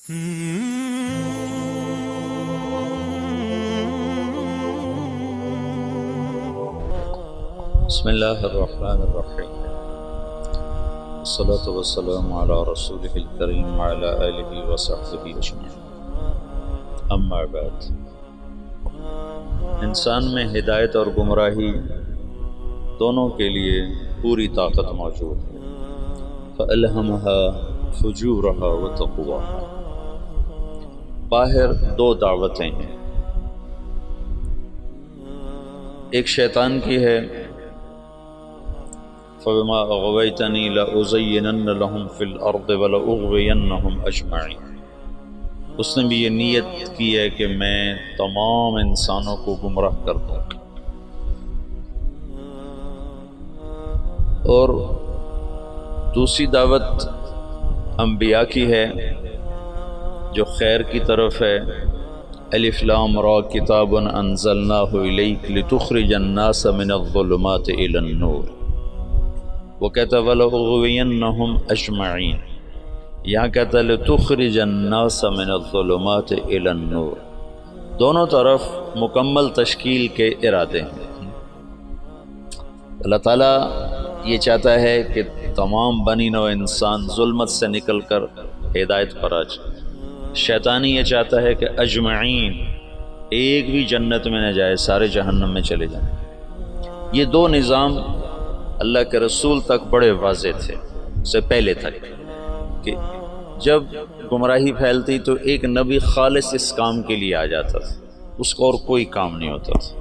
بسم اللہ الرحمن الرحیم، الصلاة والسلام علی رسولہ الکریم وعلی آلہ وصحبہ اجمعین، اما بعد۔ انسان میں ہدایت اور گمراہی دونوں کے لیے پوری طاقت موجود ہے۔ فَأَلْهَمَهَا فُجُورَهَا وَتَقْوَاهَا۔ باہر دو دعوتیں ہیں، ایک شیطان کی ہے، فَبِمَا أَغْوَيْتَنِي لَأُزَيِّنَنَّ لَهُمْ فِي الْأَرْضِ وَلَأُغْوِيَنَّهُمْ أَجْمَعِينَ۔ اس نے بھی یہ نیت کی ہے کہ میں تمام انسانوں کو گمراہ کر دوں، اور دوسری دعوت انبیاء کی ہے جو خیر کی طرف ہے۔ الف لام را کتاب انزلناہ الیک لتخرج الناس من الظلمات الی النور، وہ کہتا ہے وَلَأُغْوِيَنَّهُمْ أَجْمَعِينَ، یہاں کہتا ہے لِتُخْرِجَ النَّاسَ مِنَ الظُّلُمَاتِ إِلَى النُّورِ۔ دونوں طرف مکمل تشکیل کے ارادے ہیں۔ اللہ تعالیٰ یہ چاہتا ہے کہ تمام بنی نوع انسان ظلمت سے نکل کر ہدایت پر آ جائے، شیطانی یہ چاہتا ہے کہ اجمعین، ایک بھی جنت میں نہ جائے، سارے جہنم میں چلے جائیں۔ یہ دو نظام اللہ کے رسول تک بڑے واضح تھے، سے پہلے تک، کہ جب گمراہی پھیلتی تو ایک نبی خالص اس کام کے لیے آ جاتا تھا، اس کو اور کوئی کام نہیں ہوتا تھا۔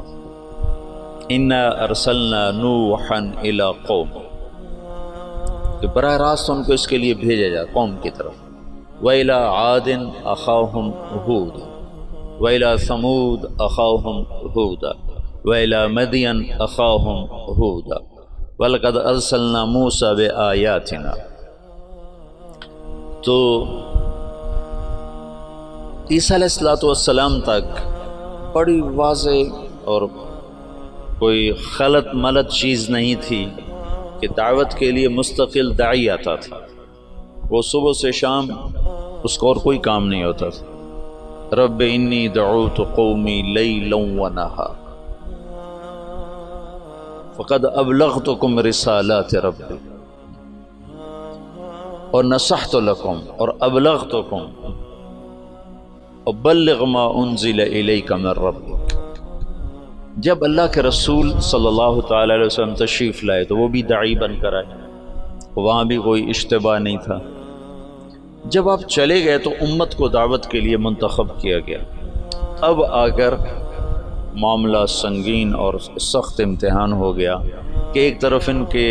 اِنَّا أَرْسَلْنَا نُوحًا إِلَىٰ قَوْمٍ، کہ براہ راست ان کو اس کے لیے بھیجا جائے قوم کی طرف۔ وَإِلَىٰ عَادٍ أَخَاهُمْ هُودًا وَإِلَىٰ ثَمُودَ أَخَاهُمْ هُودًا وَإِلَىٰ مَدْيَنَ أَخَاهُمْ هُودًا وَلَقَدْ أَرْسَلْنَا مُوسَىٰ بِآيَاتِنَا۔ تو عیسیٰ علیہ السلام تک بڑی واضح اور کوئی خلط ملط چیز نہیں تھی کہ دعوت کے لیے مستقل داعی آتا تھا، وہ صبح سے شام اس کو اور کوئی کام نہیں ہوتا تھا۔ رب انی دعوت قومی لیلا ونہارا فقد ابلغتکم رسالات ربی اور نصحت لکم اور ابلغتکم وبلغ ما انزل الیک من ربک۔ جب اللہ کے رسول صلی اللہ تعالی علیہ وسلم تشریف لائے تو وہ بھی داعی بن کر آئے، وہاں بھی کوئی اشتباہ نہیں تھا۔ جب آپ چلے گئے تو امت کو دعوت کے لیے منتخب کیا گیا۔ اب آ کر معاملہ سنگین اور سخت امتحان ہو گیا کہ ایک طرف ان کے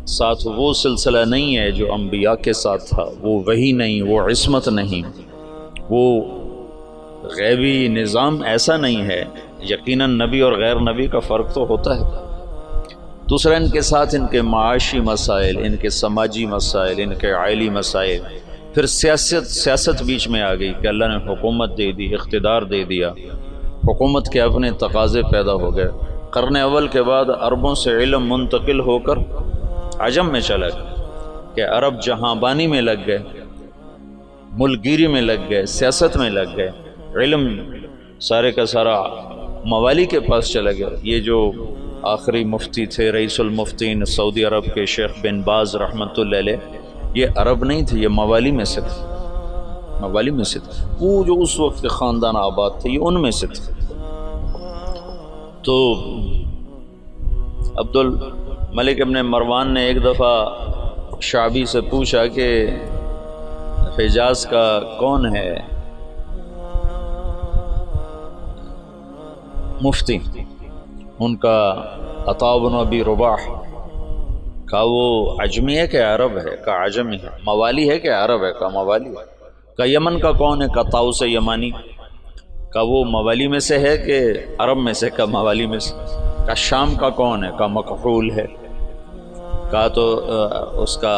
ساتھ وہ سلسلہ نہیں ہے جو انبیاء کے ساتھ تھا، وہ وحی نہیں، وہ عصمت نہیں، وہ غیبی نظام ایسا نہیں ہے۔ یقیناً نبی اور غیر نبی کا فرق تو ہوتا ہے۔ دوسرا، ان کے ساتھ ان کے معاشی مسائل، ان کے سماجی مسائل، ان کے عائلی مسائل، پھر سیاست بیچ میں آ گئی کہ اللہ نے حکومت دے دی، اقتدار دے دیا، حکومت کے اپنے تقاضے پیدا ہو گئے۔ قرن اول کے بعد عربوں سے علم منتقل ہو کر عجم میں چلا گیا کہ عرب جہاں بانی میں لگ گئے، ملک گیری میں لگ گئے، سیاست میں لگ گئے، علم سارے کا سارا موالی کے پاس چلا گیا۔ یہ جو آخری مفتی تھے، رئیس المفتین سعودی عرب کے شیخ بن باز رحمۃ اللہ علیہ، یہ عرب نہیں تھے، یہ موالی میں سے تھے، موالی میں سے تھے۔ وہ جو اس وقت کے خاندان آباد تھے یہ ان میں سے تھے۔ تو عبد الملک ابن مروان نے ایک دفعہ شعبی سے پوچھا کہ حجاز کا کون ہے مفتی؟ ان کا عطاء بن ابی رباح۔ کہا وہ عجمی ہے کہ عرب ہے؟ کہا عجمی ہے۔ موالی ہے کہ عرب ہے؟ کہا موالی ہے۔ کہا یمن کا کون ہے؟ کہا طاؤس یمانی۔ کہا وہ موالی میں سے ہے کہ عرب میں سے؟ کہا موالی میں سے۔ کہا شام کا کون ہے؟ کہا مکحول ہے۔ کہا تو اس کا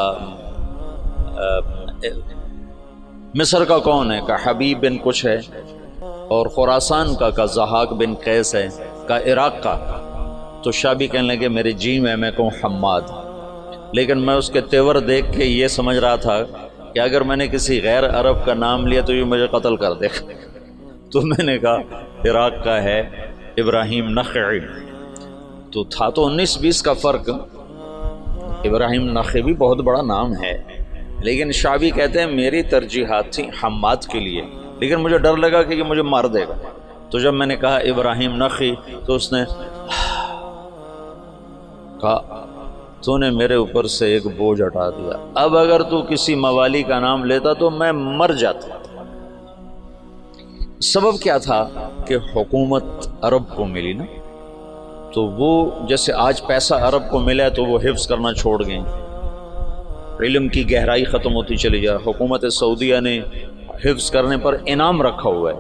مصر کا کون ہے؟ کہا حبیب بن کچھ ہے۔ اور خراسان کا ضحاک بن قیس ہے۔ کہا عراق کا۔ تو شابی کہنے لگے میرے جی میں کہوں حماد، لیکن میں اس کے تیور دیکھ کے یہ سمجھ رہا تھا کہ کہ اگر میں نے کسی غیر عرب کا نام لیا تو یہ مجھے قتل کر دے گا۔ تو میں نے کہا عراق کا ہے ابراہیم نخعی، تو تھا تو 19-20 کا فرق۔ ابراہیم نخعی بھی بہت بڑا نام ہے، لیکن شعبی کہتے ہیں میری ترجیحات تھیں حماد کے لیے، لیکن مجھے ڈر لگا کہ یہ مجھے مار دے گا۔ تو جب میں نے کہا ابراہیم نخعی تو اس نے کہا تو نے میرے اوپر سے ایک بوجھ ہٹا دیا، اب اگر تو کسی موالی کا نام لیتا تو میں مر جاتا۔ سبب کیا تھا کہ حکومت عرب کو ملی نا، تو وہ جیسے آج پیسہ عرب کو ملا تو وہ حفظ کرنا چھوڑ گئیں، علم کی گہرائی ختم ہوتی چلی جا۔ حکومت سعودیہ نے حفظ کرنے پر انعام رکھا ہوا ہے،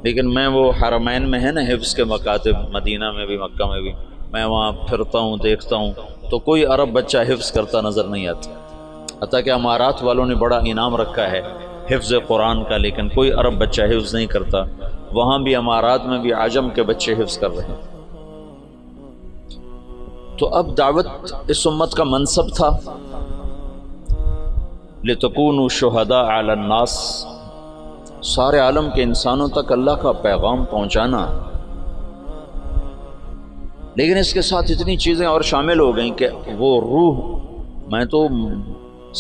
لیکن میں وہ حرمین میں ہے نا حفظ کے مکاتب، مدینہ میں بھی مکہ میں بھی، میں وہاں پھرتا ہوں دیکھتا ہوں تو کوئی عرب بچہ حفظ کرتا نظر نہیں آتا، حتیٰ کہ امارات والوں نے بڑا انعام رکھا ہے حفظ قرآن کا، لیکن کوئی عرب بچہ حفظ نہیں کرتا۔ وہاں بھی امارات میں بھی عجم کے بچے حفظ کر رہے ہیں۔ تو اب دعوت اس امت کا منصب تھا لِتَكُونُوا شُهَدَاءَ عَلَى النَّاسِ، سارے عالم کے انسانوں تک اللہ کا پیغام پہنچانا، لیکن اس کے ساتھ اتنی چیزیں اور شامل ہو گئیں کہ وہ روح، میں تو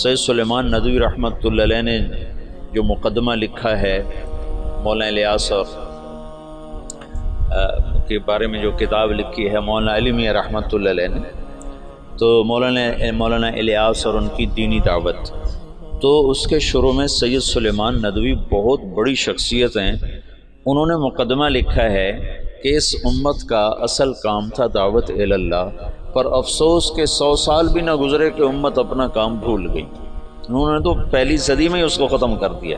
سید سلیمان ندوی رحمۃ اللہ علیہ نے جو مقدمہ لکھا ہے مولانا الیاس اور کے بارے میں جو کتاب لکھی ہے مولانا علی میاں رحمۃ اللہ علیہ نے، تو مولانا الیاس اور ان کی دینی دعوت، تو اس کے شروع میں سید سلیمان ندوی بہت بڑی شخصیت ہیں، انہوں نے مقدمہ لکھا ہے کہ اس امت کا اصل کام تھا دعوت الی اللہ، پر افسوس کہ 100 سال بھی نہ گزرے کہ امت اپنا کام بھول گئی، انہوں نے تو پہلی صدی میں ہی اس کو ختم کر دیا۔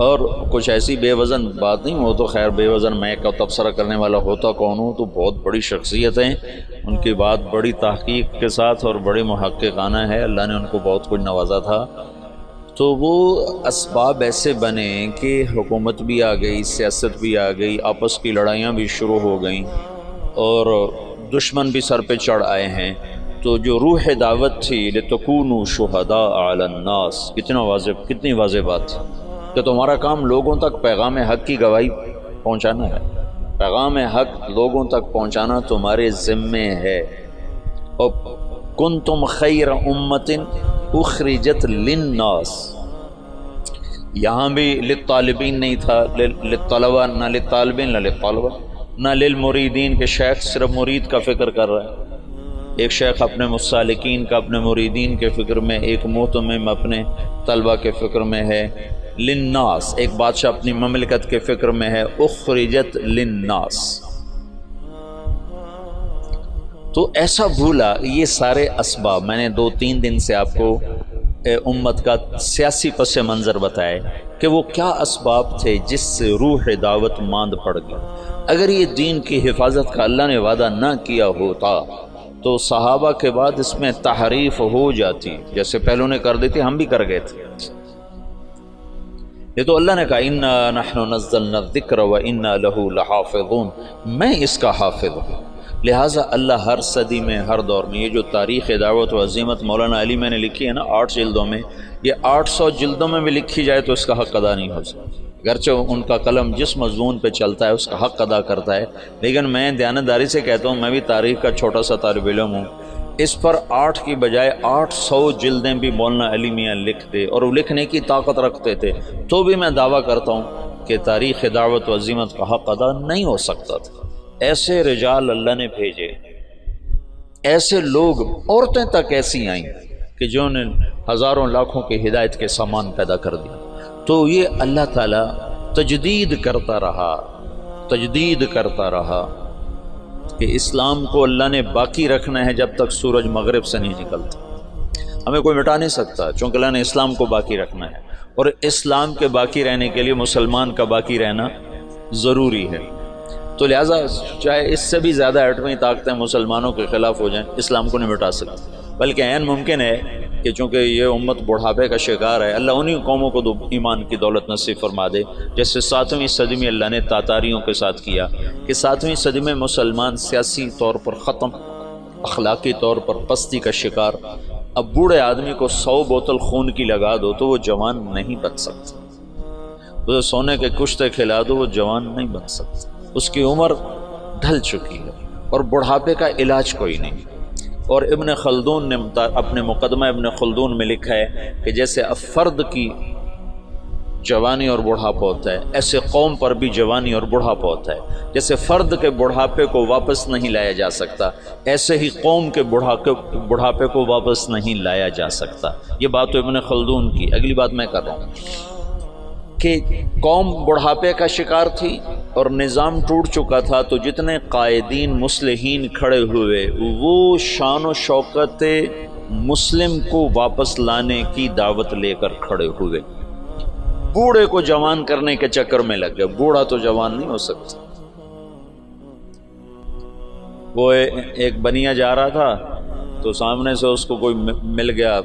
اور کچھ ایسی بے وزن بات نہیں، وہ تو خیر بے وزن میں کا تبصرہ کرنے والا ہوتا کون ہوں، تو بہت بڑی شخصیت ہیں، ان کی بات بڑی تحقیق کے ساتھ اور بڑی محققانہ ہے، اللہ نے ان کو بہت کچھ نوازا تھا۔ تو وہ اسباب ایسے بنے کہ حکومت بھی آ گئی، سیاست بھی آ گئی، آپس کی لڑائیاں بھی شروع ہو گئیں اور دشمن بھی سر پہ چڑھ آئے ہیں۔ تو جو روح دعوت تھی لِتَكُونُوا شُهَدَاءَ عَلَى النَّاسِ، کتنی واضح بات تھی کہ تمہارا کام لوگوں تک پیغام حق کی گواہی پہنچانا ہے، پیغام حق لوگوں تک پہنچانا تمہارے ذمے ہے۔ اور کنتم خیر امت اخرجت للناس، یہاں بھی للطالبین نہیں تھا، للطلبہ، نہ للطالبین نہ للطلبہ نہ للمریدین، کہ شیخ صرف مرید کا فکر کر رہا ہے، ایک شیخ اپنے مسالکین کا، اپنے مریدین کے فکر میں، ایک مہتمم اپنے طلبہ کے فکر میں ہے۔ للناس، ایک بادشاہ اپنی مملکت کے فکر میں ہے، اخرجت للناس۔ تو ایسا بھولا، یہ سارے اسباب میں نے 2-3 دن سے آپ کو امت کا سیاسی پس منظر بتائے کہ وہ کیا اسباب تھے جس سے روح دعوت ماند پڑ گئی۔ اگر یہ دین کی حفاظت کا اللہ نے وعدہ نہ کیا ہوتا تو صحابہ کے بعد اس میں تحریف ہو جاتی، جیسے پہلوں نے کر دی تھی، ہم بھی کر گئے تھے۔ یہ تو اللہ نے کہا اِنَّا نَحْنُ نَزَّلْنَا الذِّكْرَ وَإِنَّا لَهُ لَحَافِظُونَ، میں اس کا حافظ ہوں۔ لہٰذا اللہ ہر صدی میں، ہر دور میں، یہ جو تاریخ دعوت و عظیمت مولانا علی میں نے لکھی ہے نا 8 جلدوں میں، یہ 800 جلدوں میں بھی لکھی جائے تو اس کا حق ادا نہیں ہو سکتا، گرچہ ان کا قلم جس مضمون پہ چلتا ہے اس کا حق ادا کرتا ہے، لیکن میں دیانتداری سے کہتا ہوں، میں بھی تاریخ کا چھوٹا سا طالب علم ہوں، اس پر 8 کی بجائے 800 جلدیں بھی مولانا علی میاں لکھتے اور وہ لکھنے کی طاقت رکھتے تھے، تو بھی میں دعویٰ کرتا ہوں کہ تاریخ دعوت و عظیمت کا حق ادا نہیں ہو سکتا تھا۔ ایسے رجال اللہ نے بھیجے، ایسے لوگ، عورتیں تک ایسی آئیں کہ جو نے ہزاروں لاکھوں کی ہدایت کے سامان پیدا کر دیا۔ تو یہ اللہ تعالیٰ تجدید کرتا رہا کہ اسلام کو اللہ نے باقی رکھنا ہے جب تک سورج مغرب سے نہیں نکلتا، ہمیں کوئی مٹا نہیں سکتا، چونکہ اللہ نے اسلام کو باقی رکھنا ہے، اور اسلام کے باقی رہنے کے لیے مسلمان کا باقی رہنا ضروری ہے۔ تو لہٰذا چاہے اس سے بھی زیادہ ایٹمی طاقتیں مسلمانوں کے خلاف ہو جائیں، اسلام کو نہیں مٹا سکتے، بلکہ عین ممکن ہے کہ چونکہ یہ امت بڑھاپے کا شکار ہے، اللہ انہی قوموں کو ایمان کی دولت نصیب فرما دے، جیسے 7ویں صدی میں اللہ نے تاتاریوں کے ساتھ کیا کہ 7ویں صدی میں مسلمان سیاسی طور پر ختم، اخلاقی طور پر پستی کا شکار، اب بوڑھے آدمی کو 100 بوتل خون کی لگا دو تو وہ جوان نہیں بن سکتا، اسے سونے کے کشتے کھلا دو وہ جوان نہیں بن سکتا، اس کی عمر ڈھل چکی ہے اور بڑھاپے کا علاج کوئی نہیں۔ اور ابن خلدون نے اپنے مقدمہ ابن خلدون میں لکھا ہے کہ جیسے اب فرد کی جوانی اور بڑھاپا ہوتا ہے، ایسے قوم پر بھی جوانی اور بڑھاپا ہوتا ہے۔ جیسے فرد کے بڑھاپے کو واپس نہیں لایا جا سکتا، ایسے ہی قوم کے بڑھاپے کو واپس نہیں لایا جا سکتا۔ یہ بات تو ابن خلدون کی۔ اگلی بات میں کر رہا ہوں کہ قوم بڑھاپے کا شکار تھی اور نظام ٹوٹ چکا تھا، تو جتنے قائدین مصلحین کھڑے ہوئے وہ شان و شوکت مسلم کو واپس لانے کی دعوت لے کر کھڑے ہوئے۔ بوڑھے کو جوان کرنے کے چکر میں لگ گئے، بوڑھا تو جوان نہیں ہو سکتا۔ وہ ایک بنیا جا رہا تھا تو سامنے سے اس کو کوئی مل گیا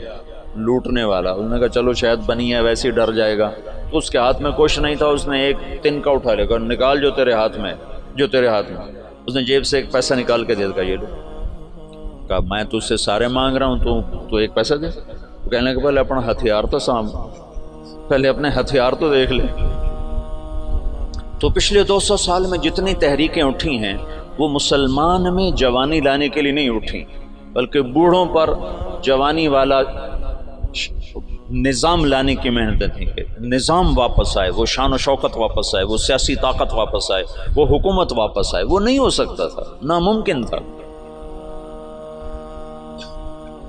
لوٹنے والا، انہوں نے کہا چلو شاید بنیا ویسے ہی ڈر جائے گا، تو اس کے ہاتھ میں کچھ نہیں تھا، اس نے ایک تنکا اٹھا لیا، نکال جو تیرے ہاتھ میں، جو تیرے ہاتھ میں۔ اس نے جیب سے ایک پیسہ نکال کے دے دیا، یہ لو۔ کہا میں تجھ سے سارے مانگ رہا ہوں تو ایک پیسہ دے۔ کہنے کے پہلے اپنا ہتھیار تو پہلے اپنے ہتھیار تو دیکھ لے۔ تو پچھلے 200 سال میں جتنی تحریکیں اٹھی ہیں وہ مسلمان میں جوانی لانے کے لیے نہیں اٹھی، بلکہ بوڑھوں پر جوانی والا نظام لانے کی محنتیں تھیں کہ نظام واپس آئے، وہ شان و شوکت واپس آئے، وہ سیاسی طاقت واپس آئے، وہ حکومت واپس آئے۔ وہ نہیں ہو سکتا تھا، ناممکن تھا۔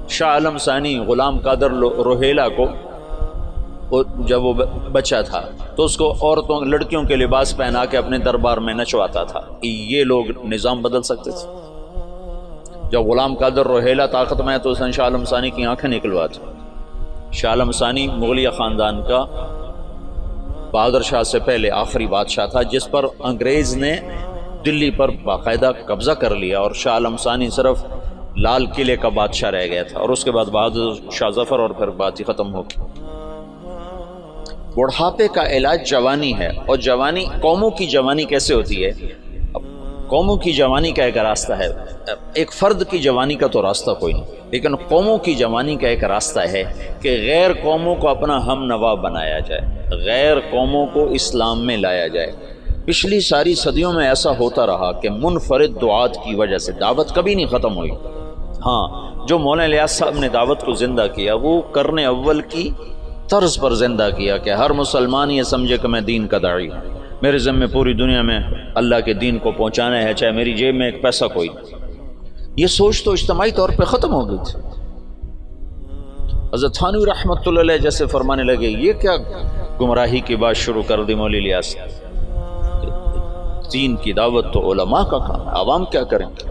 شاہ عالم ثانی غلام قادر روہیلا کو جب وہ بچہ تھا تو اس کو عورتوں لڑکیوں کے لباس پہنا کے اپنے دربار میں نچواتا تھا۔ یہ لوگ نظام بدل سکتے تھے؟ جب غلام قادر روہیلا طاقت میں ہے تو اس نے شاہ عالم ثانی کی آنکھیں نکلوا دی۔ شاہ عالم ثانی مغلیہ خاندان کا بہادر شاہ سے پہلے آخری بادشاہ تھا جس پر انگریز نے دلی پر باقاعدہ قبضہ کر لیا، اور شاہ عالم ثانی صرف لال قلعے کا بادشاہ رہ گیا تھا، اور اس کے بعد بہادر شاہ ظفر، اور پھر بات ہی ختم ہو گئی۔ بڑھاپے کا علاج جوانی ہے، اور جوانی قوموں کی جوانی کیسے ہوتی ہے؟ قوموں کی جوانی کا ایک راستہ ہے، ایک فرد کی جوانی کا تو راستہ کوئی نہیں، لیکن قوموں کی جوانی کا ایک راستہ ہے کہ غیر قوموں کو اپنا ہم نوا بنایا جائے، غیر قوموں کو اسلام میں لایا جائے۔ پچھلی ساری صدیوں میں ایسا ہوتا رہا کہ منفرد دعات کی وجہ سے دعوت کبھی نہیں ختم ہوئی۔ ہاں، جو مولانا الیاس صاحب نے دعوت کو زندہ کیا وہ قرن اول کی طرز پر زندہ کیا کہ ہر مسلمان یہ سمجھے کہ میں دین کا داعی ہوں، میرے ذمہ پوری دنیا میں اللہ کے دین کو پہنچانا ہے، چاہے میری جیب میں ایک پیسہ کوئی نہیں۔ یہ سوچ تو اجتماعی طور پہ ختم ہو گئی تھی۔ حضرت تھانوی رحمۃ اللہ علیہ جیسے فرمانے لگے یہ کیا گمراہی کی بات شروع کر دی مولی الیاس، دین کی دعوت تو علماء کا کام ہے، عوام کیا کریں گے؟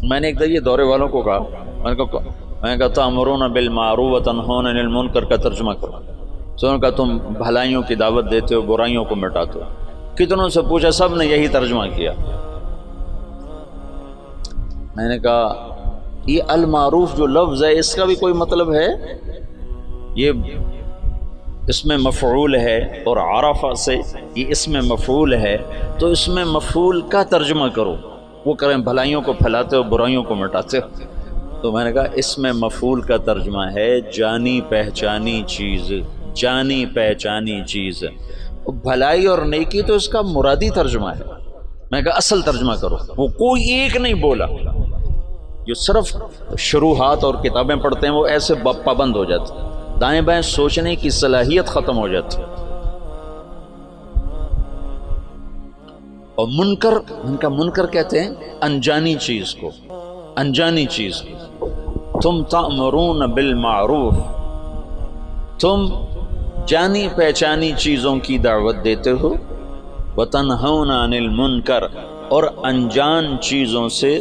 میں نے ایک دفعہ یہ دورے والوں کو کہا، میں نے کہا تأمرون بالمعروف وتنہون عن المنکر کا ترجمہ کرو۔ تو نے کہا تم بھلائیوں کی دعوت دیتے ہو، برائیوں کو مٹاتے ہو۔ کتنوں سے پوچھا، سب نے یہی ترجمہ کیا۔ میں نے کہا یہ المعروف جو لفظ ہے اس کا بھی کوئی مطلب ہے؟ یہ اس میں مفعول ہے، اور عرفہ سے یہ اس میں مفعول ہے، تو اس میں مفعول کا ترجمہ کرو۔ وہ کریں بھلائیوں کو پھیلاتے ہو، برائیوں کو مٹاتے ہو۔ تو میں نے کہا اس میں مفعول کا ترجمہ ہے جانی پہچانی چیز، جانی پہچانی چیز۔ بھلائی اور نیکی تو اس کا مرادی ترجمہ ہے۔ میں نے کہا اصل ترجمہ کرو۔ وہ کوئی ایک نہیں بولا، جو صرف شروحات اور کتابیں پڑھتے ہیں وہ ایسے پابند ہو جاتے، دائیں بائیں سوچنے کی صلاحیت ختم ہو جاتی۔ اور منکر، ان کا منکر کہتے ہیں انجانی چیز کو، انجانی چیز کو۔ تم تأمرون بالمعروف، تم جانی پہچانی چیزوں کی دعوت دیتے ہو، وتنہون عن المنکر، اور انجان چیزوں سے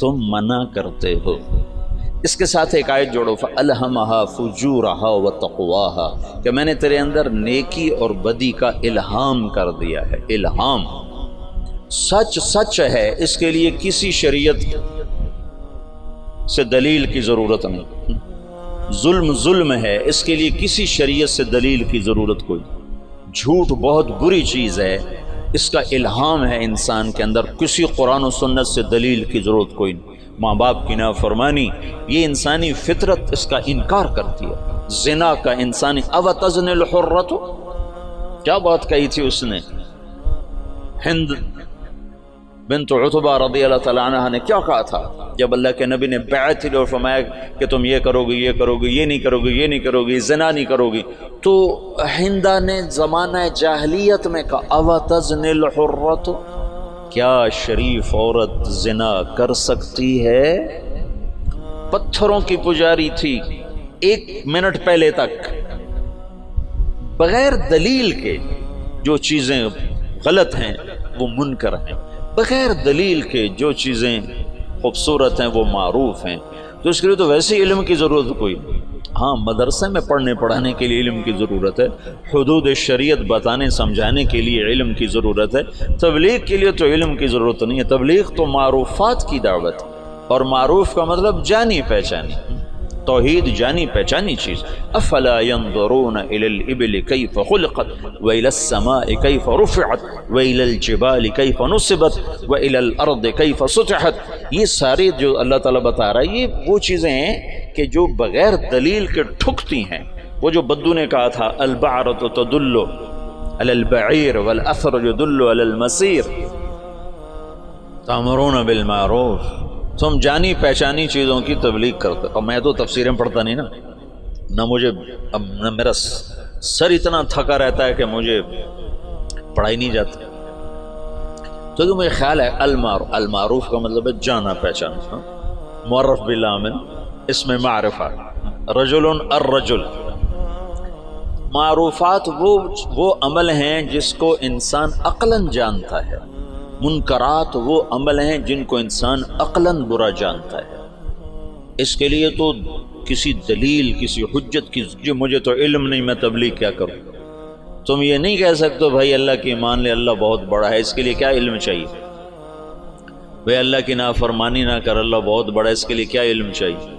تم منع کرتے ہو۔ اس کے ساتھ ایک آیت جوڑو، فَأَلْهَمَهَا فُجُورَهَا وَتَقْوَاهَا، کہ میں نے تیرے اندر نیکی اور بدی کا الہام کر دیا ہے۔ الہام سچ سچ ہے، اس کے لیے کسی شریعت سے دلیل کی ضرورت نہیں۔ ظلم ظلم ہے، اس کے لیے کسی شریعت سے دلیل کی ضرورت کوئی۔ جھوٹ بہت بری چیز ہے، اس کا الہام ہے انسان کے اندر، کسی قرآن و سنت سے دلیل کی ضرورت کوئی نہیں۔ ماں باپ کی نافرمانی، یہ انسانی فطرت اس کا انکار کرتی ہے. زنا کا انسانی اوتزن الحرۃ، کیا بات کہی تھی اس نے؟ ہند بنت عتبہ رضی اللہ تعالیٰ عنہ نے کیا کہا تھا جب اللہ کے نبی نے بیعت لی اور فرمایا کہ تم یہ کرو گے، یہ کرو گے، یہ نہیں کرو گے، یہ نہیں کرو گے، زنا نہیں کرو گی، تو ہندا نے زمانہ جاہلیت میں کہا اوتزن الحرۃ، کیا شریف عورت زنا کر سکتی ہے؟ پتھروں کی پجاری تھی 1 منٹ پہلے تک، بغیر دلیل کے جو چیزیں غلط ہیں وہ منکر ہیں، بغیر دلیل کے جو چیزیں خوبصورت ہیں وہ معروف ہیں. تو اس کے لیے تو ویسے علم کی ضرورت کوئی نہیں. ہاں مدرسے میں پڑھنے پڑھانے کے لیے علم کی ضرورت ہے، حدود شریعت بتانے سمجھانے کے لیے علم کی ضرورت ہے. تبلیغ کے لیے تو علم کی ضرورت نہیں ہے. تبلیغ تو معروفات کی دعوت ہے، اور معروف کا مطلب جانی پہچانی، توحید جانی پہچانی چیز. افلا ينظرون الى الابل كيف خلقت والى السماء كيف رفعت والى الجبال كيف نصبت والى الارض كيف سطحت. یہ ساری جو اللہ تعالیٰ بتا رہا ہے یہ وہ چیزیں ہیں کہ جو بغیر دلیل کے ٹھکتی ہیں. وہ جو بدو نے کہا تھا البعرۃ تدل على البعیر والاثر يدل على المسیر تأمرون بالمعروف. تم جانی پہچانی چیزوں کی تبلیغ کرتے. اور میں تو تفسیریں پڑھتا نہیں نا، نہ مجھے اب نہ میرا سر اتنا تھکا رہتا ہے کہ مجھے پڑھائی نہیں جاتی. تو مجھے خیال ہے المعروف کا مطلب ہے جانا پہچانا. معرف بالعامل اس میں معرفہ، رجل الرجل. معروفات وہ عمل ہیں جس کو انسان عقلاً جانتا ہے، منکرات وہ عمل ہیں جن کو انسان عقلاً برا جانتا ہے. اس کے لیے تو کسی دلیل کسی حجت کی جو مجھے تو علم نہیں میں تبلیغ کیا کروں. تم یہ نہیں کہہ سکتے بھائی اللہ کی مان لے اللہ بہت بڑا ہے، اس کے لیے کیا علم چاہیے؟ بھائی اللہ کی نافرمانی نہ کر اللہ بہت بڑا ہے، اس کے لیے کیا علم چاہیے؟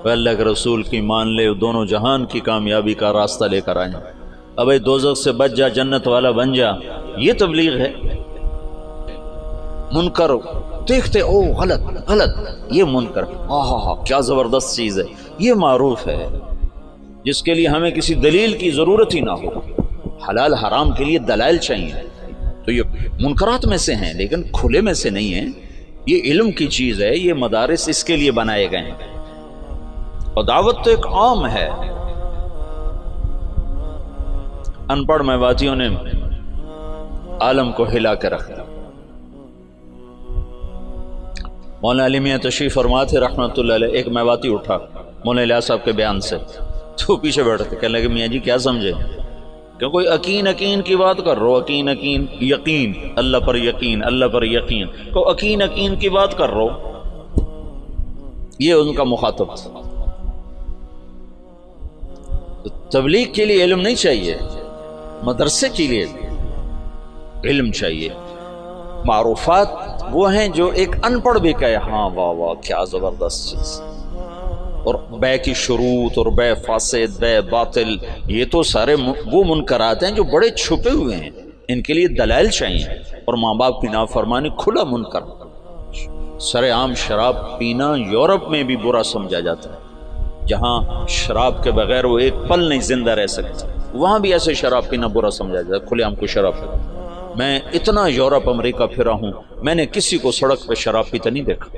بھائی اللہ کے رسول کی مان لے دونوں جہان کی کامیابی کا راستہ لے کر آئیں. اب بھائی دوزخ سے بچ جا جنت والا بن جا، یہ تبلیغ ہے. منکر دیکھتے او غلط یہ منکر، ہاں کیا زبردست چیز ہے، یہ معروف ہے جس کے لیے ہمیں کسی دلیل کی ضرورت ہی نہ ہو. حلال حرام کے لیے دلائل چاہیے. تو یہ منکرات میں سے ہیں لیکن کھلے میں سے نہیں ہیں. یہ علم کی چیز ہے، یہ مدارس اس کے لیے بنائے گئے ہیں. اور دعوت تو ایک عام ہے. ان پڑھ میواتیوں نے عالم کو ہلا کے رکھ دیا. مولانا علی میاں تشریف فرما تھے رحمۃ اللہ علیہ. ایک میواتی اٹھا مولانا الیاس صاحب کے بیان سے، تو پیچھے بیٹھتے کہنے لگے میاں جی کیا سمجھے کہ کوئی یقین کی بات کر رہو، یقین اللہ پر یقین، اللہ پر یقین کو یقین کی بات کر رہو. یہ ان کا مخاطب تھا. تبلیغ کے لیے علم نہیں چاہیے، مدرسے کے لیے علم چاہیے. معروفات وہ ہیں جو ایک ان پڑھ بھی کہے ہاں واہ کیا زبردست چیز. اور بے کی شروط اور بے فاسد بے باطل یہ تو سارے وہ منکرات ہیں جو بڑے چھپے ہوئے ہیں، ان کے لیے دلائل چاہیے. اور ماں باپ کی نافرمانی کھلا منکر. سر عام شراب پینا یورپ میں بھی برا سمجھا جاتا ہے، جہاں شراب کے بغیر وہ ایک پل نہیں زندہ رہ سکتا، وہاں بھی ایسے شراب پینا برا سمجھا جاتا ہے، کھلے عام کو شراب. میں اتنا یورپ امریکہ پھرا ہوں، میں نے کسی کو سڑک پہ شراب پیتا نہیں دیکھا.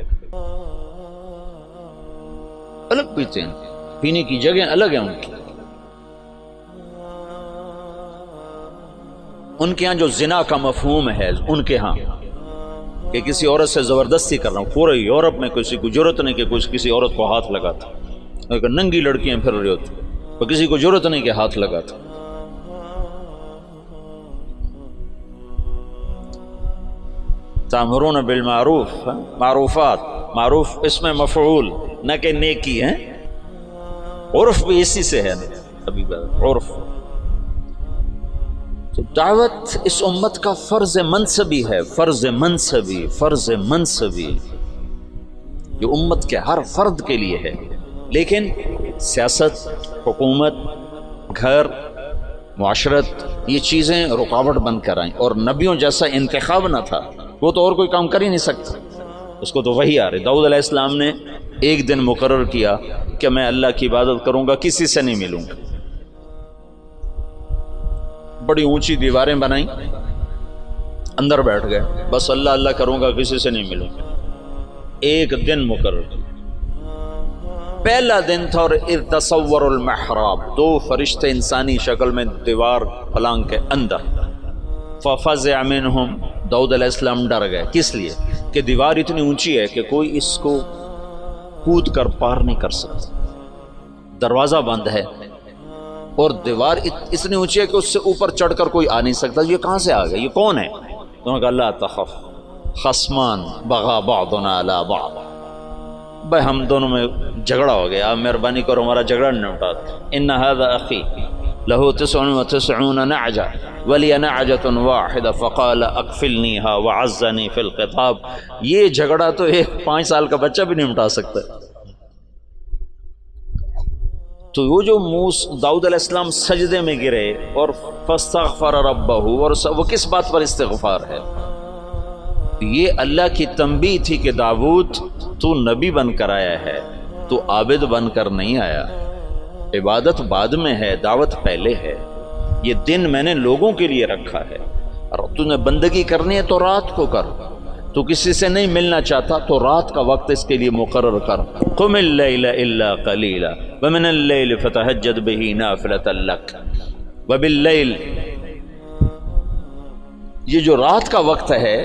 الگ پیتے ہیں، پینے کی جگہ الگ ہیں ان کی. ان کے ہاں جو زنا کا مفہوم ہے ان کے ہاں کہ کسی عورت سے زبردستی کر رہا ہوں، پورے یورپ میں کسی کو جرت نہیں کہ کسی عورت کو ہاتھ لگاتا. اگر ننگی لڑکیاں پھر رہی ہوتی تو کسی کو جرت نہیں کہ ہاتھ لگاتا. تامرون بالمعروف، معروفات، معروف اس میں مفعول نہ کہ نیکی ہے. عرف بھی اسی سے ہے نا، ابھی عرف. تو دعوت اس امت کا فرض منصبی ہے، فرض منصبی جو امت کے ہر فرد کے لیے ہے. لیکن سیاست، حکومت، گھر، معاشرت یہ چیزیں رکاوٹ بن کر آئیں. اور نبیوں جیسا انتخاب نہ تھا، وہ تو اور کوئی کام کر ہی نہیں سکتا. اس کو تو وہی آ رہی. داؤد علیہ السلام نے ایک دن مقرر کیا کہ میں اللہ کی عبادت کروں گا, کسی سے نہیں ملوں گا. بڑی اونچی دیواریں بنائیں, اندر بیٹھ گئے, بس اللہ اللہ کروں گا, کسی سے نہیں ملوں گا. ایک دن مقرر کیا. پہلا دن تھا اور اذ تصور المحراب, 2 فرشتے انسانی شکل میں دیوار پلانگ کے اندر. ففزع منہم, داؤد علیہ السلام ڈر گئے. کس لیے کہ دیوار اتنی اونچی ہے کہ کوئی اس کو کود کر پار نہیں کر سکتا, دروازہ بند ہے, اور دیوار اتنی اونچی ہے کہ اس سے اوپر چڑھ کر کوئی آ نہیں سکتا. یہ کہاں سے آ گیا, یہ کون ہے؟ انہوں نے کہا لا تخف خصمان بغا بعضنا علی بعض, بھائی ہم دونوں میں جھگڑا ہو گیا, آپ مہربانی کرو ہمارا جھگڑا نہیں اٹھا. ان هذا اخی له 99 نعجہ ولی نعجۃ واحدہ فقال اکفلنیها وعزنی فی الخطاب. یہ جھگڑا تو ایک 5 سال کا بچہ بھی نہیں مٹا سکتا. تو وہ جو داؤد علیہ السلام سجدے میں گرے اور فاستغفر ربہ, اور وہ کس بات پر استغفار ہے؟ یہ اللہ کی تنبیہ تھی کہ داؤد تو نبی بن کر آیا ہے, تو عابد بن کر نہیں آیا. عبادت بعد میں ہے, دعوت پہلے ہے. یہ دن میں نے لوگوں کے لیے رکھا ہے, اور تو نے بندگی کرنی ہے تو رات کو کر. تو کسی سے نہیں ملنا چاہتا تو رات کا وقت اس کے لیے مقرر کر. قم اللیل الا قلیلا ومن اللیل فتہجد بہ نافلۃ لک وباللیل. یہ جو رات کا وقت ہے,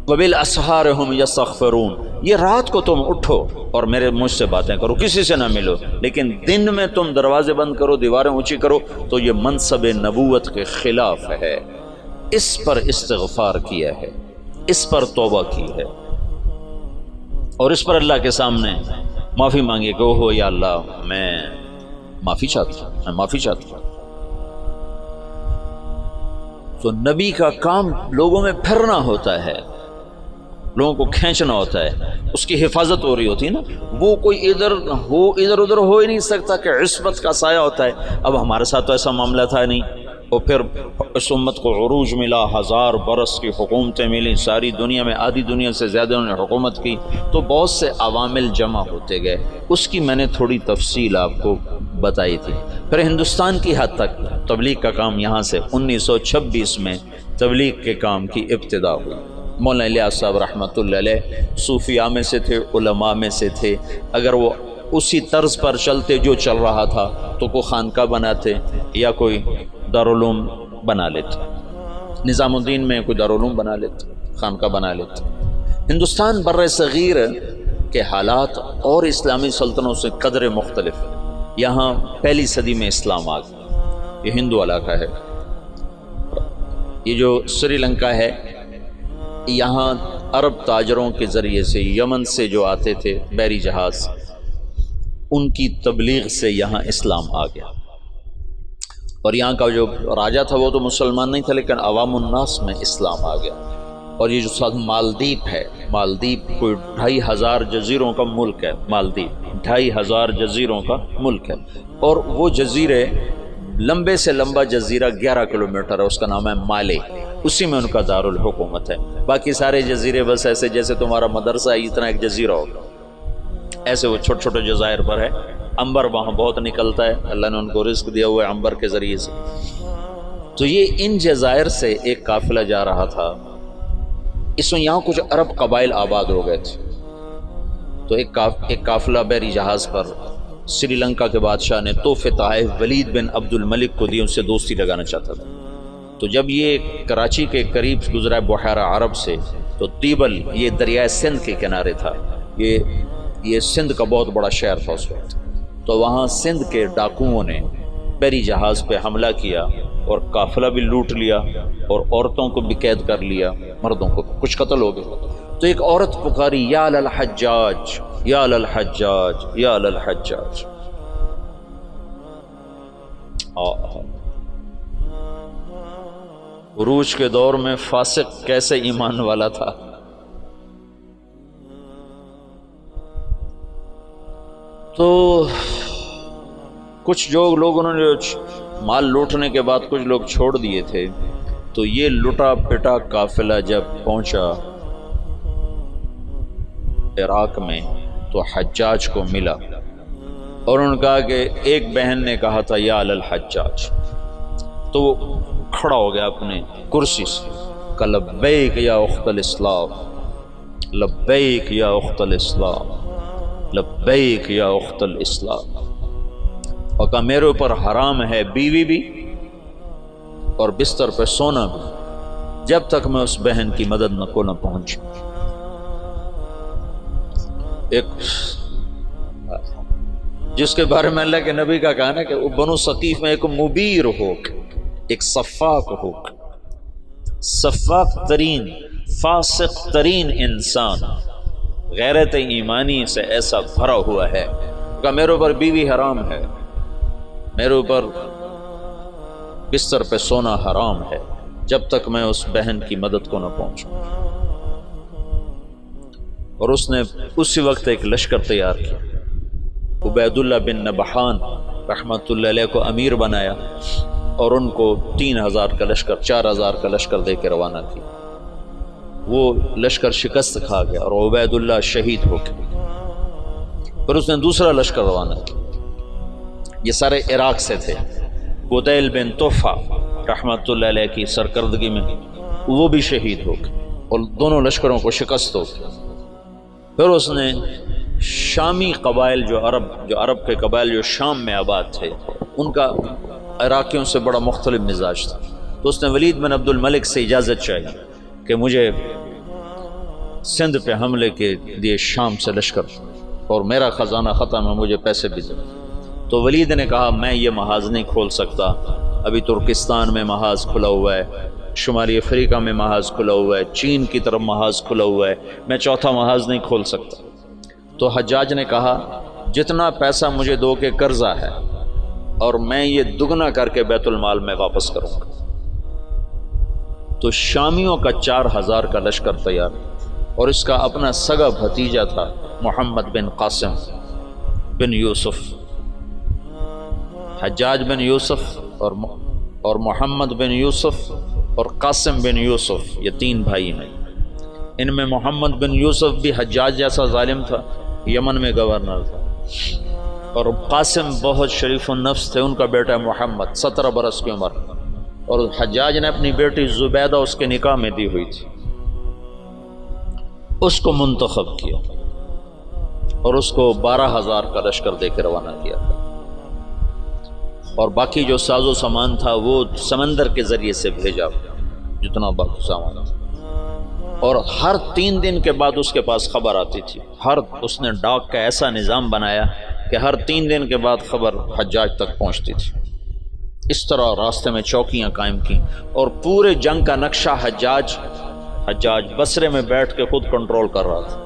وبالاسحار هم یستغفرون, یہ رات کو تم اٹھو اور میرے مجھ سے باتیں کرو, کسی سے نہ ملو, لیکن دن میں تم دروازے بند کرو, دیواریں اونچی کرو, تو یہ منصب نبوت کے خلاف ہے. اس پر استغفار کیا ہے, اس پر توبہ کی ہے, اور اس پر اللہ کے سامنے معافی مانگے کہ اوہ یا اللہ میں معافی چاہتا ہوں, میں معافی چاہتا ہوں. تو نبی کا کام لوگوں میں پھرنا ہوتا ہے, لوگوں کو کھینچنا ہوتا ہے, اس کی حفاظت ہو رہی ہوتی ہے نا. وہ کوئی ادھر ادھر ہو ہی نہیں سکتا کہ عصمت کا سایہ ہوتا ہے. اب ہمارے ساتھ تو ایسا معاملہ تھا نہیں, اور پھر اس امت کو عروج ملا, 1000 برس کی حکومتیں ملی, ساری دنیا میں آدھی دنیا سے زیادہ انہوں نے حکومت کی, تو بہت سے عوامل جمع ہوتے گئے. اس کی میں نے تھوڑی تفصیل آپ کو بتائی تھی. پھر ہندوستان کی حد تک تبلیغ کا کام یہاں سے 1926 میں تبلیغ کے کام کی ابتدا ہوئی. مولانا الیاس صاحب رحمۃ اللہ علیہ صوفیاء میں سے تھے, علماء میں سے تھے. اگر وہ اسی طرز پر چلتے جو چل رہا تھا تو کوئی خانقاہ بناتے یا کوئی دارالعلوم بنا لیتے, نظام الدین میں کوئی دارالعلوم بنا لیتے, خانقاہ بنا لیتے. ہندوستان بر صغیر کے حالات اور اسلامی سلطنتوں سے قدر مختلف. یہاں 1 صدی میں اسلام آ گیا, یہ ہندو علاقہ ہے. یہ جو سری لنکا ہے, یہاں عرب تاجروں کے ذریعے سے یمن سے جو آتے تھے بحری جہاز, ان کی تبلیغ سے یہاں اسلام آ گیا. اور یہاں کا جو راجہ تھا وہ تو مسلمان نہیں تھا, لیکن عوام الناس میں اسلام آ گیا. اور یہ جو ساتھ مالدیپ ہے, مالدیپ کوئی 2500 جزیروں کا ملک ہے. مالدیپ 2500 جزیروں کا ملک ہے, اور وہ جزیرے لمبے سے لمبا جزیرہ 11 کلومیٹر ہے, اس کا نام ہے مالے, اسی میں ان کا دارالحکومت ہے. باقی سارے جزیرے بس ایسے جیسے تمہارا مدرسہ ہے, اتنا ایک جزیرہ ہوگا, ایسے وہ چھوٹے چھوٹے جزائر پر ہے. عنبر وہاں بہت نکلتا ہے, اللہ نے ان کو رزق دیا ہوا ہے عنبر کے ذریعے سے. تو یہ ان جزائر سے ایک قافلہ جا رہا تھا. اس میں یہاں کچھ عرب قبائل آباد ہو گئے تھے, تو ایک قافلہ بحری جہاز پر سری لنکا کے بادشاہ نے تحفے تحائف ولید بن عبد الملک کو دی, ان سے دوستی لگانا چاہتا تھا. تو جب یہ کراچی کے قریب گزرا بحیرہ عرب سے, تو تیبل یہ دریائے سندھ کے کنارے تھا, یہ سندھ کا بہت بڑا شہر تھا اس وقت. تو وہاں سندھ کے ڈاکوؤں نے بحری جہاز پہ حملہ کیا اور قافلہ بھی لوٹ لیا, اور عورتوں کو بھی قید کر لیا, مردوں کو کچھ قتل ہو گئے. تو ایک عورت پکاری یا للحجاج یا للحجاج یا للحجاج. عروج کے دور میں فاسق کیسے ایمان والا تھا. تو کچھ جو لوگ انہوں نے مال لوٹنے کے بعد کچھ لوگ چھوڑ دیے تھے. تو یہ لٹا پٹا قافلہ جب پہنچا عراق میں تو حجاج کو ملا اور انہوں نے کہا کہ ایک بہن نے کہا تھا یا الحجاج، تو وہ کھڑا ہو گیا اپنے کرسی سے، کہ لبیک یا اخت الاسلام، لبیک یا اخت الاسلام، لبیک یا اخت الاسلام، اور کہا میرے اوپر حرام ہے بیوی بھی اور بستر پہ سونا بھی جب تک میں اس بہن کی مدد کو نہ پہنچوں۔ ایک جس کے بارے میں اللہ کے نبی کا کہنا ہے کہ وہ بنو ثقیف میں ایک مبیر ہو، ایک صفاق ہو، صفاق ترین فاسق ترین انسان غیرت ایمانی سے ایسا بھرا ہوا ہے کہ میرے اوپر بیوی حرام ہے، میرے اوپر بستر پہ سونا حرام ہے جب تک میں اس بہن کی مدد کو نہ پہنچوں۔ اور اس نے اسی وقت ایک لشکر تیار کیا، عبید اللہ بن نبحان رحمۃ اللہ علیہ کو امیر بنایا اور ان کو 3000 کا لشکر، 4000 کا لشکر دے کے روانہ کیا۔ وہ لشکر شکست کھا گیا اور عبید اللہ شہید ہو گئے۔ پھر اس نے دوسرا لشکر روانہ کیا، یہ سارے عراق سے تھے۔ قتیل بن طوفہ رحمۃ اللہ علیہ کی سرکردگی میں وہ بھی شہید ہو گئے اور دونوں لشکروں کو شکست ہو گئی۔ پھر اس نے شامی قبائل جو عرب کے قبائل جو شام میں آباد تھے، ان کا عراقیوں سے بڑا مختلف مزاج تھا، تو اس نے ولید بن عبد الملک سے اجازت چاہی کہ مجھے سندھ پہ حملے کے لیے شام سے لشکر اور میرا خزانہ ختم ہے، مجھے پیسے بھی دے۔ تو ولید نے کہا میں یہ محاذ نہیں کھول سکتا، ابھی ترکستان میں محاذ کھلا ہوا ہے، شمالی افریقہ میں محاذ کھلا ہوا ہے، چین کی طرف محاذ کھلا ہوا ہے، میں چوتھا محاذ نہیں کھول سکتا۔ تو حجاج نے کہا جتنا پیسہ مجھے دو کے قرضہ ہے اور میں یہ دگنا کر کے بیت المال میں واپس کروں گا۔ تو شامیوں کا 4000 کا لشکر تیار، اور اس کا اپنا سگا بھتیجا تھا محمد بن قاسم بن یوسف، حجاج بن یوسف اور محمد بن یوسف اور قاسم بن یوسف، یہ 3 بھائی ہیں۔ ان میں محمد بن یوسف بھی حجاج جیسا ظالم تھا، یمن میں گورنر تھا، اور قاسم بہت شریف النفس تھے، ان کا بیٹا محمد 17 برس کی عمر، اور حجاج نے اپنی بیٹی زبیدہ اس کے نکاح میں دی ہوئی تھی، اس کو منتخب کیا اور اس کو 12000 کا لشکر دے کے روانہ کیا، اور باقی جو ساز و سامان تھا وہ سمندر کے ذریعے سے بھیجا، جتنا باقی سامان تھا، اور ہر 3 دن کے بعد اس کے پاس خبر آتی تھی۔ اس نے ڈاک کا ایسا نظام بنایا کہ ہر 3 دن کے بعد خبر حجاج تک پہنچتی تھی۔ اس طرح راستے میں چوکیاں قائم کی، اور پورے جنگ کا نقشہ حجاج بصرے میں بیٹھ کے خود کنٹرول کر رہا تھا۔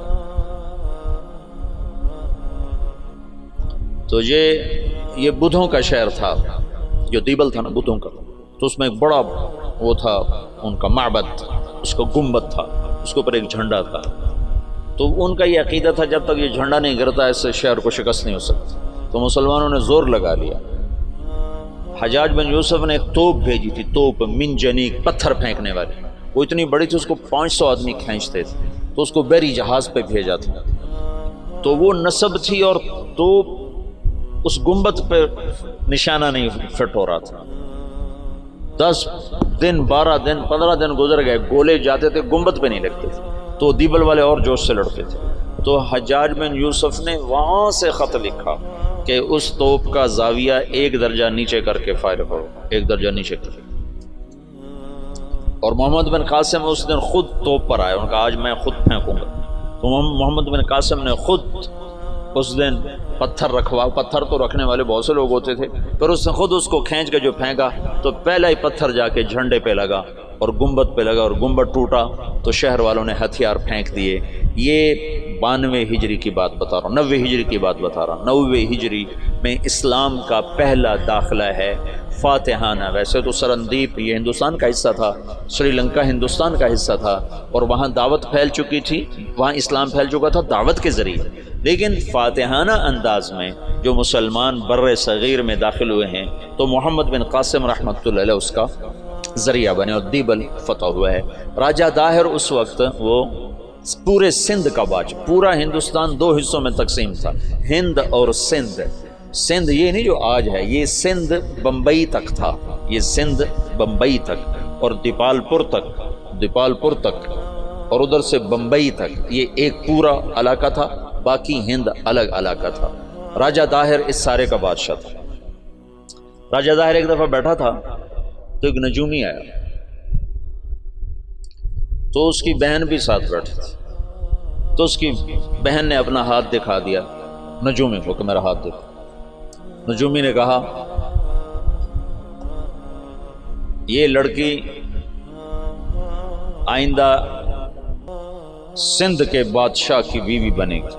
تو یہ بدھوں کا شہر تھا، جو دیبل تھا نا بدھوں کا، تو اس میں ایک بڑا وہ تھا ان کا معبد، اس کا گنبد تھا، اس کے اوپر ایک جھنڈا تھا۔ تو ان کا یہ عقیدہ تھا جب تک یہ جھنڈا نہیں گرتا اس سے شہر کو شکست نہیں ہو سکتی۔ تو مسلمانوں نے زور لگا لیا، حجاج بن یوسف نے ایک توپ بھیجی تھی، توپ منجنیق، پتھر پھینکنے والی، وہ اتنی بڑی تھی اس کو 500 آدمی کھینچتے تھے، تو اس کو بحری جہاز پہ بھیجا تھا۔ تو وہ نصب تھی اور توپ اس گنبد پہ نشانہ نہیں فٹ ہو رہا تھا۔ 10 دن 12 دن 15 دن گزر گئے، گولے جاتے تھے، گنبد پہ نہیں لگتے تھے، تو دیبل والے اور جوش سے لڑتے تھے۔ تو حجاج بن یوسف نے وہاں سے خط لکھا کہ اس توپ کا زاویہ 1 درجہ نیچے کر کے فائر کرو، 1 درجہ نیچے کر کے۔ اور محمد بن قاسم اس دن خود توپ پر آئے، ان کا آج میں خود پھینکوں گا۔ تو محمد بن قاسم نے خود اس دن پتھر تو رکھنے والے بہت سے لوگ ہوتے تھے، پھر اس نے خود اس کو کھینچ کے جو پھینکا تو پہلا ہی پتھر جا کے جھنڈے پہ لگا اور گنبد پہ لگا، اور گنبد ٹوٹا تو شہر والوں نے ہتھیار پھینک دیے۔ یہ 92 ہجری کی بات بتا رہا ہوں، 90 ہجری کی بات بتا رہا ہوں۔ 90 ہجری میں اسلام کا پہلا داخلہ ہے فاتحانہ۔ ویسے تو سرندیپ یہ ہندوستان کا حصہ تھا، سری لنکا ہندوستان کا حصہ تھا، اور وہاں دعوت پھیل چکی تھی، وہاں اسلام پھیل چکا تھا دعوت کے ذریعے، لیکن فاتحانہ انداز میں جو مسلمان بر صغیر میں داخل ہوئے ہیں تو محمد بن قاسم رحمۃ اللہ علیہ اس کا ذریعہ بنے اور دیبل فتح ہوا ہے۔ راجہ داہر اس وقت وہ پورے سندھ کا بادشاہ، پورا ہندوستان دو حصوں میں تقسیم تھا، ہند اور سندھ۔ سندھ یہ نہیں جو آج ہے، یہ سندھ بمبئی تک تھا، یہ سندھ بمبئی تک اور دیپال پور تک اور ادھر سے بمبئی تک، یہ ایک پورا علاقہ تھا، باقی ہند الگ علاقہ تھا۔ راجہ داہر اس سارے کا بادشاہ تھا۔ راجہ داہر ایک دفعہ بیٹھا تھا تو ایک نجومی آیا، تو اس کی بہن بھی ساتھ بیٹھی تھی، تو اس کی بہن نے اپنا ہاتھ دکھا دیا نجومی کو کہ میرا ہاتھ دیکھو۔ نجومی نے کہا یہ لڑکی آئندہ سندھ کے بادشاہ کی بیوی بنے گی۔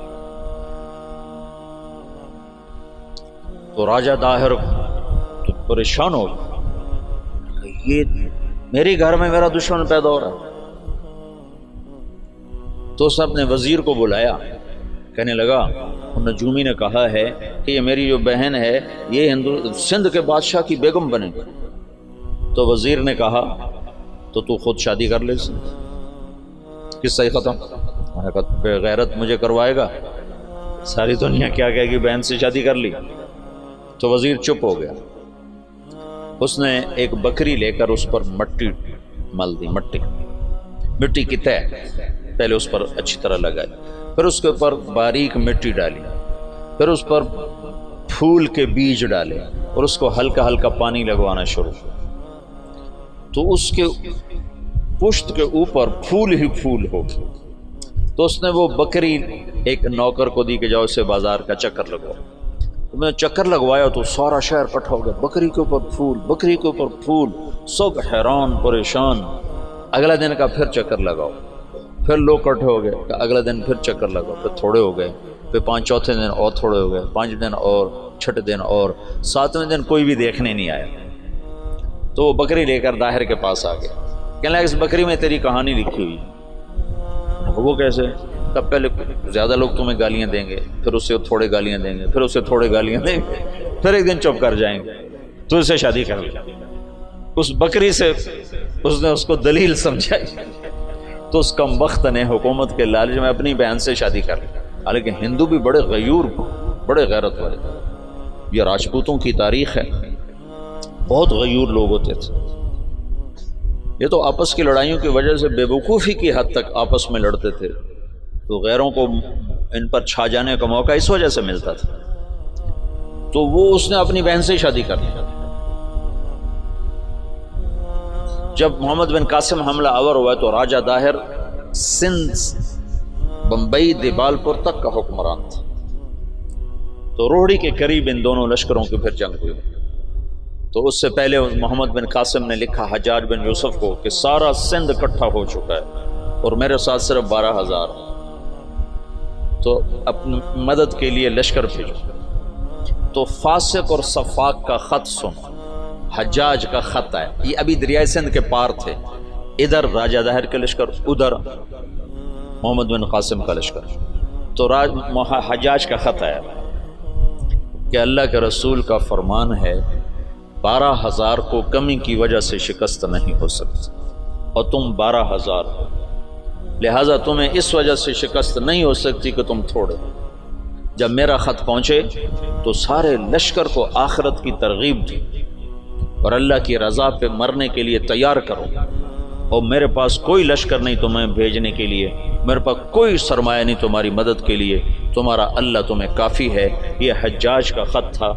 تو راجہ داہر تو پریشان ہو گیا، یہ میرے گھر میں میرا دشمن پیدا ہو رہا ہے۔ تو اس نے اپنے وزیر کو بلایا، کہنے لگا نجومی نے کہا ہے کہ یہ میری جو بہن ہے یہ سندھ کے بادشاہ کی بیگم بنے گی۔ تو وزیر نے کہا تو خود شادی کر لے سے، قصہ ہی ختم۔ میں نے کہا بے غیرت مجھے کروائے گا، ساری دنیا کیا کہے گی بہن سے شادی کر لی۔ تو وزیر چپ ہو گیا۔ اس نے ایک بکری لے کر اس پر مٹی مل دی، مٹی کی تہ پہلے اس پر اچھی طرح لگائی، پھر اس کے اوپر باریک مٹی ڈالی، پھر اس پر پھول کے بیج ڈالے اور اس کو ہلکا ہلکا پانی لگوانا شروع۔ تو اس کے پشت کے اوپر پھول ہی پھول ہو گئے۔ تو اس نے وہ بکری ایک نوکر کو دی کہ جاؤ اسے بازار کا چکر لگواؤ۔ میں نے چکر لگوایا تو سارا شہر اکٹھا ہو گیا، بکری کے اوپر پھول، بکری کے اوپر پھول، سب حیران پریشان۔ اگلا دن کا پھر چکر لگاؤ، پھر لوگ اکٹھے ہو گئے، اگلا دن پھر چکر لگاؤ، پھر تھوڑے ہو گئے، پھر چوتھے دن اور تھوڑے ہو گئے، 5 دن اور، چھٹے دن اور، 7ویں دن کوئی بھی دیکھنے نہیں آیا۔ تو وہ بکری لے کر داہر کے پاس آ گیا، کہنے لگا اس بکری میں تیری کہانی لکھی ہوئی۔ وہ کیسے؟ تب پہلے زیادہ لوگ تمہیں گالیاں دیں گے، پھر اسے تھوڑے گالیاں دیں گے، پھر اسے تھوڑے گالیاں دیں گے، پھر ایک دن چپ کر جائیں گے، تو اسے شادی کر لیا۔ اس بکری سے اس نے اس کو دلیل سمجھائی، تو اس کم بخت نے حکومت کے لالچ میں اپنی بہن سے شادی کر لی۔ حالانکہ ہندو بھی بڑے غیور، بڑے غیرت والے، یہ راجپوتوں کی تاریخ ہے، بہت غیور لوگ ہوتے تھے۔ یہ تو آپس کی لڑائیوں کی وجہ سے بے وقوفی کی حد تک آپس میں لڑتے تھے، تو غیروں کو ان پر چھا جانے کا موقع اس وجہ سے ملتا تھا۔ تو وہ اس نے اپنی بہن سے شادی کر لی۔ جب محمد بن قاسم حملہ آور ہوا تو راجہ داہر سندھ بمبئی دیپال پور تک کا حکمران تھا۔ تو روہڑی کے قریب ان دونوں لشکروں کی پھر جنگ ہوئی۔ تو اس سے پہلے محمد بن قاسم نے لکھا حجاج بن یوسف کو کہ سارا سندھ اکٹھا ہو چکا ہے اور میرے ساتھ صرف 12,000، تو اپنی مدد کے لیے لشکر بھیجو۔ تو فاسق اور صفاق کا خط سن، حجاج کا خط ہے، یہ ابھی دریائے سندھ کے پار تھے، ادھر راجہ داہر کے لشکر، ادھر محمد بن قاسم کا لشکر۔ تو حجاج کا خط ہے کہ اللہ کے رسول کا فرمان ہے 12,000 کو کمی کی وجہ سے شکست نہیں ہو سکتی، اور تم 12,000 ہو، لہٰذا تمہیں اس وجہ سے شکست نہیں ہو سکتی کہ تم تھوڑے۔ جب میرا خط پہنچے تو سارے لشکر کو آخرت کی ترغیب دی اور اللہ کی رضا پہ مرنے کے لیے تیار کرو، اور میرے پاس کوئی لشکر نہیں تمہیں بھیجنے کے لیے، میرے پاس کوئی سرمایہ نہیں تمہاری مدد کے لیے، تمہارا اللہ تمہیں کافی ہے۔ یہ حجاج کا خط تھا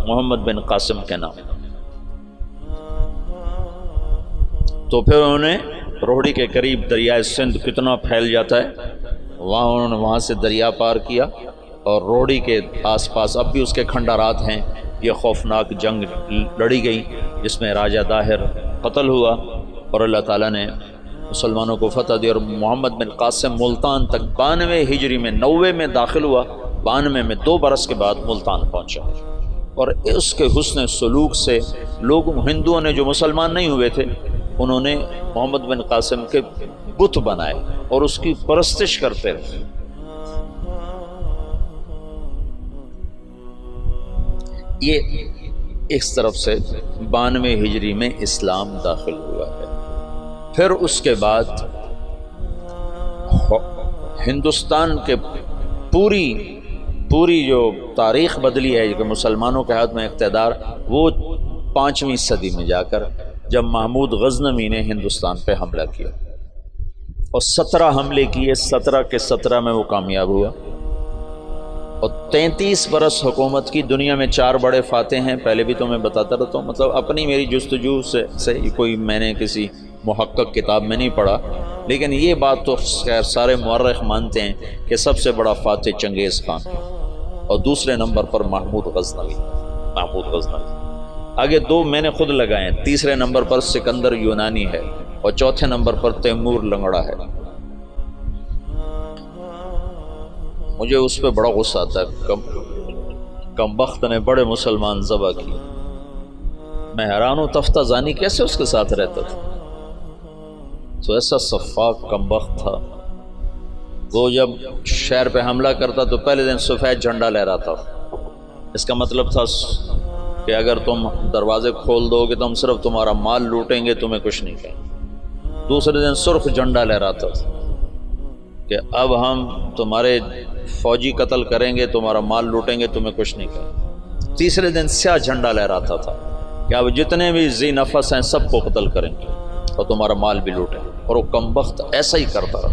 محمد بن قاسم کے نام۔ تو پھر انہوں نے روہڑی کے قریب دریائے سندھ کتنا پھیل جاتا ہے، انہوں نے وہاں سے دریا پار کیا، اور روہڑی کے آس پاس اب بھی اس کے کھنڈارات ہیں۔ یہ خوفناک جنگ لڑی گئی جس میں راجہ داہر قتل ہوا، اور اللہ تعالیٰ نے مسلمانوں کو فتح دی، اور محمد بن قاسم ملتان تک 92 ہجری میں 90 میں داخل ہوا، 92 میں 2 برس کے بعد ملتان پہنچا، اور اس کے حسن سلوک سے لوگ ہندوؤں نے جو مسلمان نہیں ہوئے تھے انہوں نے محمد بن قاسم کے بت بنائے اور اس کی پرستش کرتے رہے۔ یہ اس طرف سے 92 ہجری میں اسلام داخل ہوا ہے۔ پھر اس کے بعد ہندوستان کے پوری جو تاریخ بدلی ہے کہ مسلمانوں کے ہاتھ میں اقتدار، وہ 5ویں صدی میں جا کر جب محمود غزنوی نے ہندوستان پہ حملہ کیا اور 17 حملے کیے، 17 کے 17 میں وہ کامیاب ہوا، اور 33 برس حکومت کی۔ دنیا میں 4 بڑے فاتح ہیں، پہلے بھی تو میں بتاتا رہتا ہوں، مطلب اپنی میری جستجو سے کوئی میں نے کسی محقق کتاب میں نہیں پڑھا، لیکن یہ بات تو خیر سارے مورخ مانتے ہیں کہ سب سے بڑا فاتح چنگیز خان اور دوسرے نمبر پر محمود غزنوی۔ آگے 2 میں نے خود لگائے ہیں، تیسرے نمبر پر سکندر یونانی ہے اور چوتھے نمبر پر تیمور لنگڑا ہے۔ مجھے اس پہ بڑا غصہ آتا ہے، کم بخت نے بڑے مسلمان ذبح کیے۔ میں حیران ہوں تفتہ زانی کیسے اس کے ساتھ رہتا تھا، تو ایسا صفاق کم بخت تھا۔ وہ جب شہر پہ حملہ کرتا تو پہلے دن سفید جھنڈا لہراتا، اس کا مطلب تھا کہ اگر تم دروازے کھول دو گے تو ہم صرف تمہارا مال لوٹیں گے، تمہیں کچھ نہیں کہیں۔ دوسرے دن سرخ جھنڈا لہراتا تھا کہ اب ہم تمہارے فوجی قتل کریں گے، تمہارا مال لوٹیں گے، تمہیں کچھ نہیں کہیں۔ تیسرے دن سیاہ جھنڈا لہراتا تھا کہ اب جتنے بھی ذی نفس ہیں سب کو قتل کریں گے اور تمہارا مال بھی لوٹیں گے، اور وہ کم بخت ایسا ہی کرتا رہا۔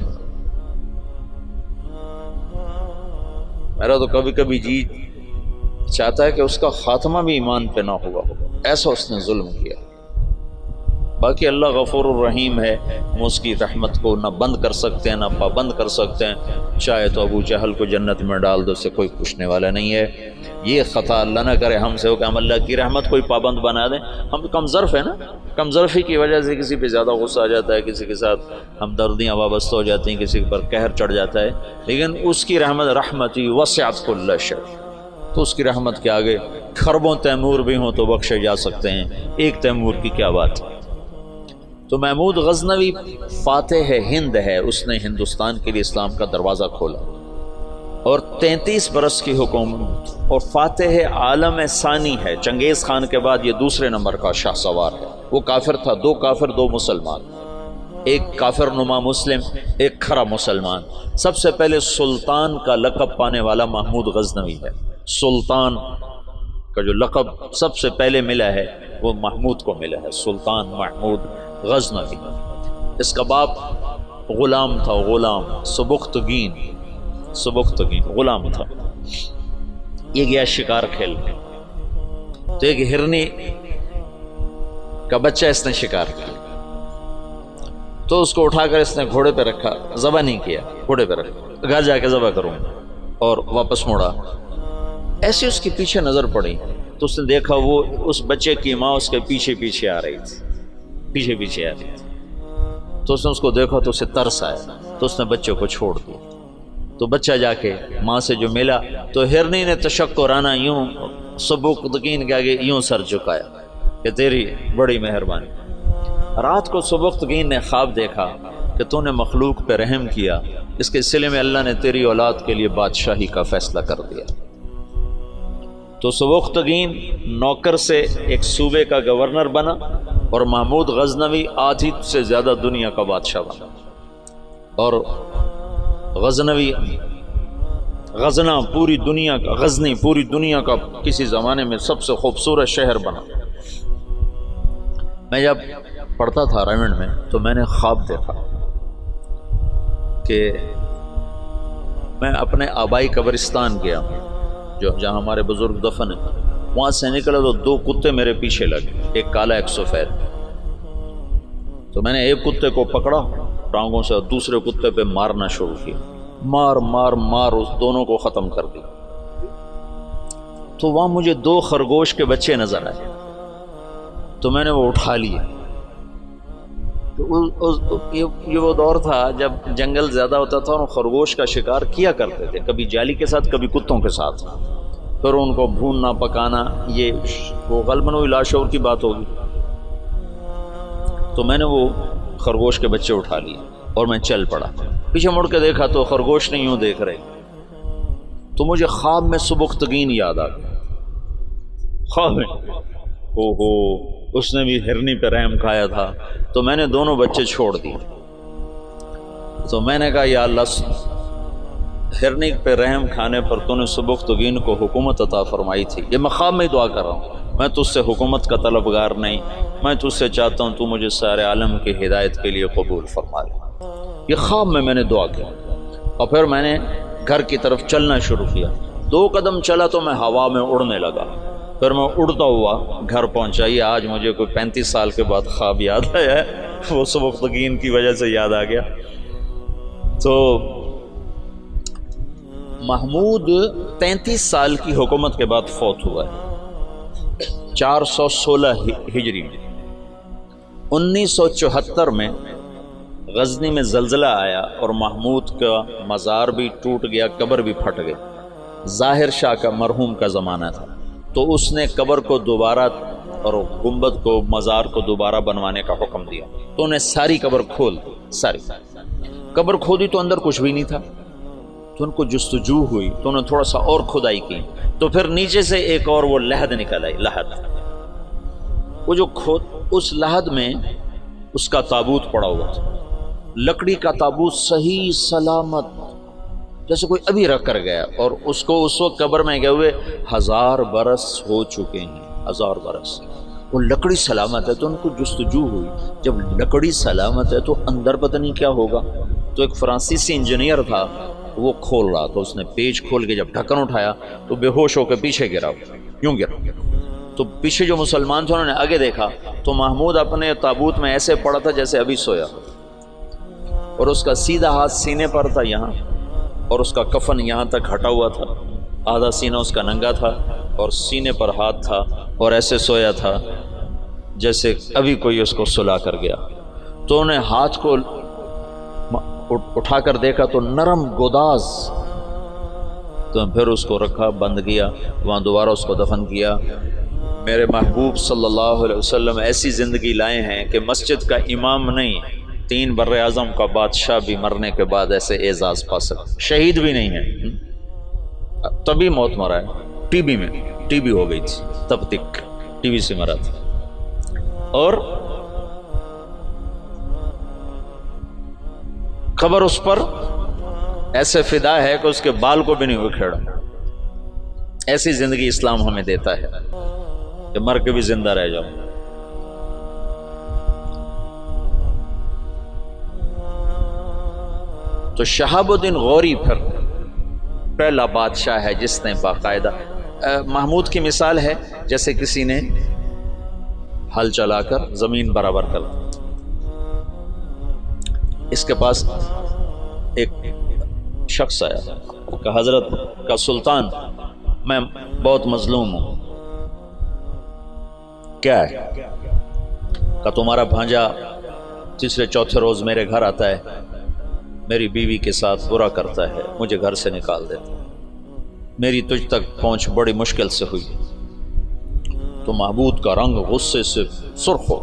میرا تو کبھی کبھی جی چاہتا ہے کہ اس کا خاتمہ بھی ایمان پہ نہ ہوا ہو، ایسا اس نے ظلم کیا۔ باقی اللہ غفور الرحیم ہے، ہم اس کی رحمت کو نہ بند کر سکتے ہیں نہ پابند کر سکتے ہیں۔ چاہے تو ابو جہل کو جنت میں ڈال دو، اسے کوئی پوچھنے والا نہیں ہے۔ یہ خطا اللہ نہ کرے ہم سے ہو کہ ہم اللہ کی رحمت کوئی پابند بنا دیں۔ ہم کم ظرف ہیں نا، کم ظرفی کی وجہ سے کسی پہ زیادہ غصہ آ جاتا ہے، کسی کے ساتھ ہمدردیاں وابستہ ہو جاتی ہیں، کسی پر قہر چڑھ جاتا ہے، لیکن اس کی رحمتی وسعت کل شیء، تو اس کی رحمت کے آگے خربوں تیمور بھی ہوں تو بخشے جا سکتے ہیں، ایک تیمور کی کیا بات ہے۔ تو محمود غزنوی فاتح ہند ہے، اس نے ہندوستان کے لیے اسلام کا دروازہ کھولا اور 33 برس کی حکومت، اور فاتح عالم ثانی ہے۔ چنگیز خان کے بعد یہ دوسرے نمبر کا شاہ سوار ہے۔ وہ کافر تھا، 2 کافر 2 مسلمان، ایک کافر نما مسلم، ایک کھرا مسلمان۔ سب سے پہلے سلطان کا لقب پانے والا محمود غزنوی ہے۔ سلطان کا جو لقب سب سے پہلے ملا ہے وہ محمود کو ملا ہے، سلطان محمود غزنوی۔ اس کا باپ غلام تھا، غلام سبکتگین غلام تھا۔ یہ گیا شکار کھیلنے، تو ایک ہرنی کا بچہ اس نے شکار کیا، تو اس کو اٹھا کر اس نے گھوڑے پہ رکھا، ذبح نہیں کیا، گھوڑے پہ رکھا، گھر جا کے ذبح کروں، اور واپس موڑا۔ ایسے اس کے پیچھے نظر پڑی تو اس نے دیکھا وہ اس بچے کی ماں اس کے پیچھے آ رہی تھی، تو اس نے اس کو دیکھا تو اسے ترس آیا، تو اس نے بچے کو چھوڑ دیا۔ تو بچہ جا کے ماں سے جو ملا تو ہرنی نے تشکرانہ یوں سبکتگین کے آگے یوں سر جھکایا کہ تیری بڑی مہربانی۔ رات کو سبکتگین نے خواب دیکھا کہ تو نے مخلوق پہ رحم کیا، اس کے سلے میں اللہ نے تیری اولاد کے لیے بادشاہی کا فیصلہ کر دیا۔ تو سبکتگین نوکر سے ایک صوبے کا گورنر بنا، اور محمود غزنوی آدھی سے زیادہ دنیا کا بادشاہ بنا، اور غزنی پوری دنیا کا کسی زمانے میں سب سے خوبصورت شہر بنا۔ میں جب پڑھتا تھا رائمنڈ میں تو میں نے خواب دیکھا کہ میں اپنے آبائی قبرستان گیا جہاں ہمارے بزرگ دفن ہیں، وہاں سے نکلا تو 2 کتے میرے پیچھے لگے، ایک کالا ایک سفید۔ تو میں نے ایک کتے کو پکڑا ٹانگوں سے اور دوسرے کتے پہ مارنا شروع کیا، مار اس دونوں کو ختم کر دیا۔ تو وہاں مجھے 2 خرگوش کے بچے نظر آئے، تو میں نے وہ اٹھا لیے۔ یہ وہ دور تھا جب جنگل زیادہ ہوتا تھا اور خرگوش کا شکار کیا کرتے تھے، کبھی جالی کے ساتھ کبھی کتوں کے ساتھ، پھر ان کو بھوننا پکانا، یہ وہ غالباً وہی لاشعور کی بات ہوگی۔ تو میں نے وہ خرگوش کے بچے اٹھا لیے اور میں چل پڑا۔ پیچھے مڑ کے دیکھا تو خرگوش نہیں یوں دیکھ رہے، تو مجھے خواب میں سبکتگین یاد آ گیا۔ خواب میں اس نے بھی ہرنی پہ رحم کھایا تھا، تو میں نے دونوں بچے چھوڑ دیے۔ تو میں نے کہا یا اللہ ہرنی پہ رحم کھانے پر تو نے سبکتگین کو حکومت عطا فرمائی تھی. یہ مقام میں دعا کر رہا ہوں، میں تجھ سے حکومت کا طلبگار نہیں، میں تجھ سے چاہتا ہوں تو مجھے سارے عالم کی ہدایت کے لیے قبول فرما لے. یہ خواب میں نے دعا کیا اور پھر میں نے گھر کی طرف چلنا شروع کیا. 2 قدم چلا تو میں ہوا میں اڑنے لگا، پھر میں اڑتا ہوا گھر پہنچا. یہ آج مجھے کوئی 35 سال کے بعد خواب یاد آیا ہے، وہ سبکتگین کی وجہ سے یاد آ گیا. تو محمود 33 سال کی حکومت کے بعد فوت ہوا ہے 416 ہجری میں. 1974 میں غزنی میں زلزلہ آیا اور محمود کا مزار بھی ٹوٹ گیا، قبر بھی پھٹ گئی. ظاہر شاہ کا مرحوم کا زمانہ تھا، تو اس نے قبر کو دوبارہ اور گنبد کو مزار کو دوبارہ بنوانے کا حکم دیا. تو انہیں ساری قبر کھول دی. ساری قبر کھودی تو اندر کچھ بھی نہیں تھا. تو ان کو جستجو ہوئی تو انہوں نے تھوڑا سا اور کھدائی کی، تو پھر نیچے سے ایک اور وہ لحد نکل آئی. لحد، وہ جو اس لحد میں اس کا تابوت پڑا ہوا تھا، لکڑی کا تابوت صحیح سلامت، جیسے کوئی ابھی رکھ کر گیا. اور اس کو اس وقت قبر میں گئے ہوئے 1000 برس ہو چکے ہیں. 1000 برس وہ لکڑی سلامت ہے. تو ان کو جستجو ہوئی، جب لکڑی سلامت ہے تو اندر پتہ نہیں کیا ہوگا. تو ایک فرانسیسی انجینئر تھا، وہ کھول رہا، تو اس نے پیچ کھول کے جب ڈھکن اٹھایا تو بے ہوش ہو کے پیچھے گرا، یوں گرا. تو پیچھے جو مسلمان تھے انہوں نے آگے دیکھا تو محمود اپنے تابوت میں ایسے پڑا تھا جیسے ابھی سویا، اور اس کا سیدھا ہاتھ سینے پر تھا یہاں، اور اس کا کفن یہاں تک ہٹا ہوا تھا. آدھا سینہ اس کا ننگا تھا اور سینے پر ہاتھ تھا، اور ایسے سویا تھا جیسے ابھی کوئی اس کو سلا کر گیا. تو انہیں ہاتھ کو اٹھا کر دیکھا تو نرم گوداز. تو پھر اس کو رکھا، بند کیا، وہاں دوبارہ اس کو دفن کیا. میرے محبوب صلی اللہ علیہ وسلم ایسی زندگی لائے ہیں کہ مسجد کا امام نہیں، 3 بر اعظم کا بادشاہ بھی مرنے کے بعد ایسے اعزاز پا سکتا. شہید بھی نہیں ہے، تبھی موت مرا ہے. ٹی بی میں ٹی بی ہو گئی تھی، تب تک ٹی بی سے مرا تھا. اور قبر اس پر ایسے فدا ہے کہ اس کے بال کو بھی نہیں اکھیڑا. ایسی زندگی اسلام ہمیں دیتا ہے کہ مر کے بھی زندہ رہ جاؤ. تو شہاب الدین غوری پھر پہلا بادشاہ ہے جس نے باقاعدہ، محمود کی مثال ہے جیسے کسی نے ہل چلا کر زمین برابر کر. اس کے پاس ایک شخص آیا کہ حضرت کا سلطان میں بہت مظلوم ہوں. کیا ہے؟ کہ تمہارا بھانجا تیسرے چوتھے روز میرے گھر آتا ہے، میری بیوی کے ساتھ برا کرتا ہے، مجھے گھر سے نکال دیتا. میری تجھ تک پہنچ بڑی مشکل سے ہوئی. تو محمود کا رنگ غصے سے سرخ ہو.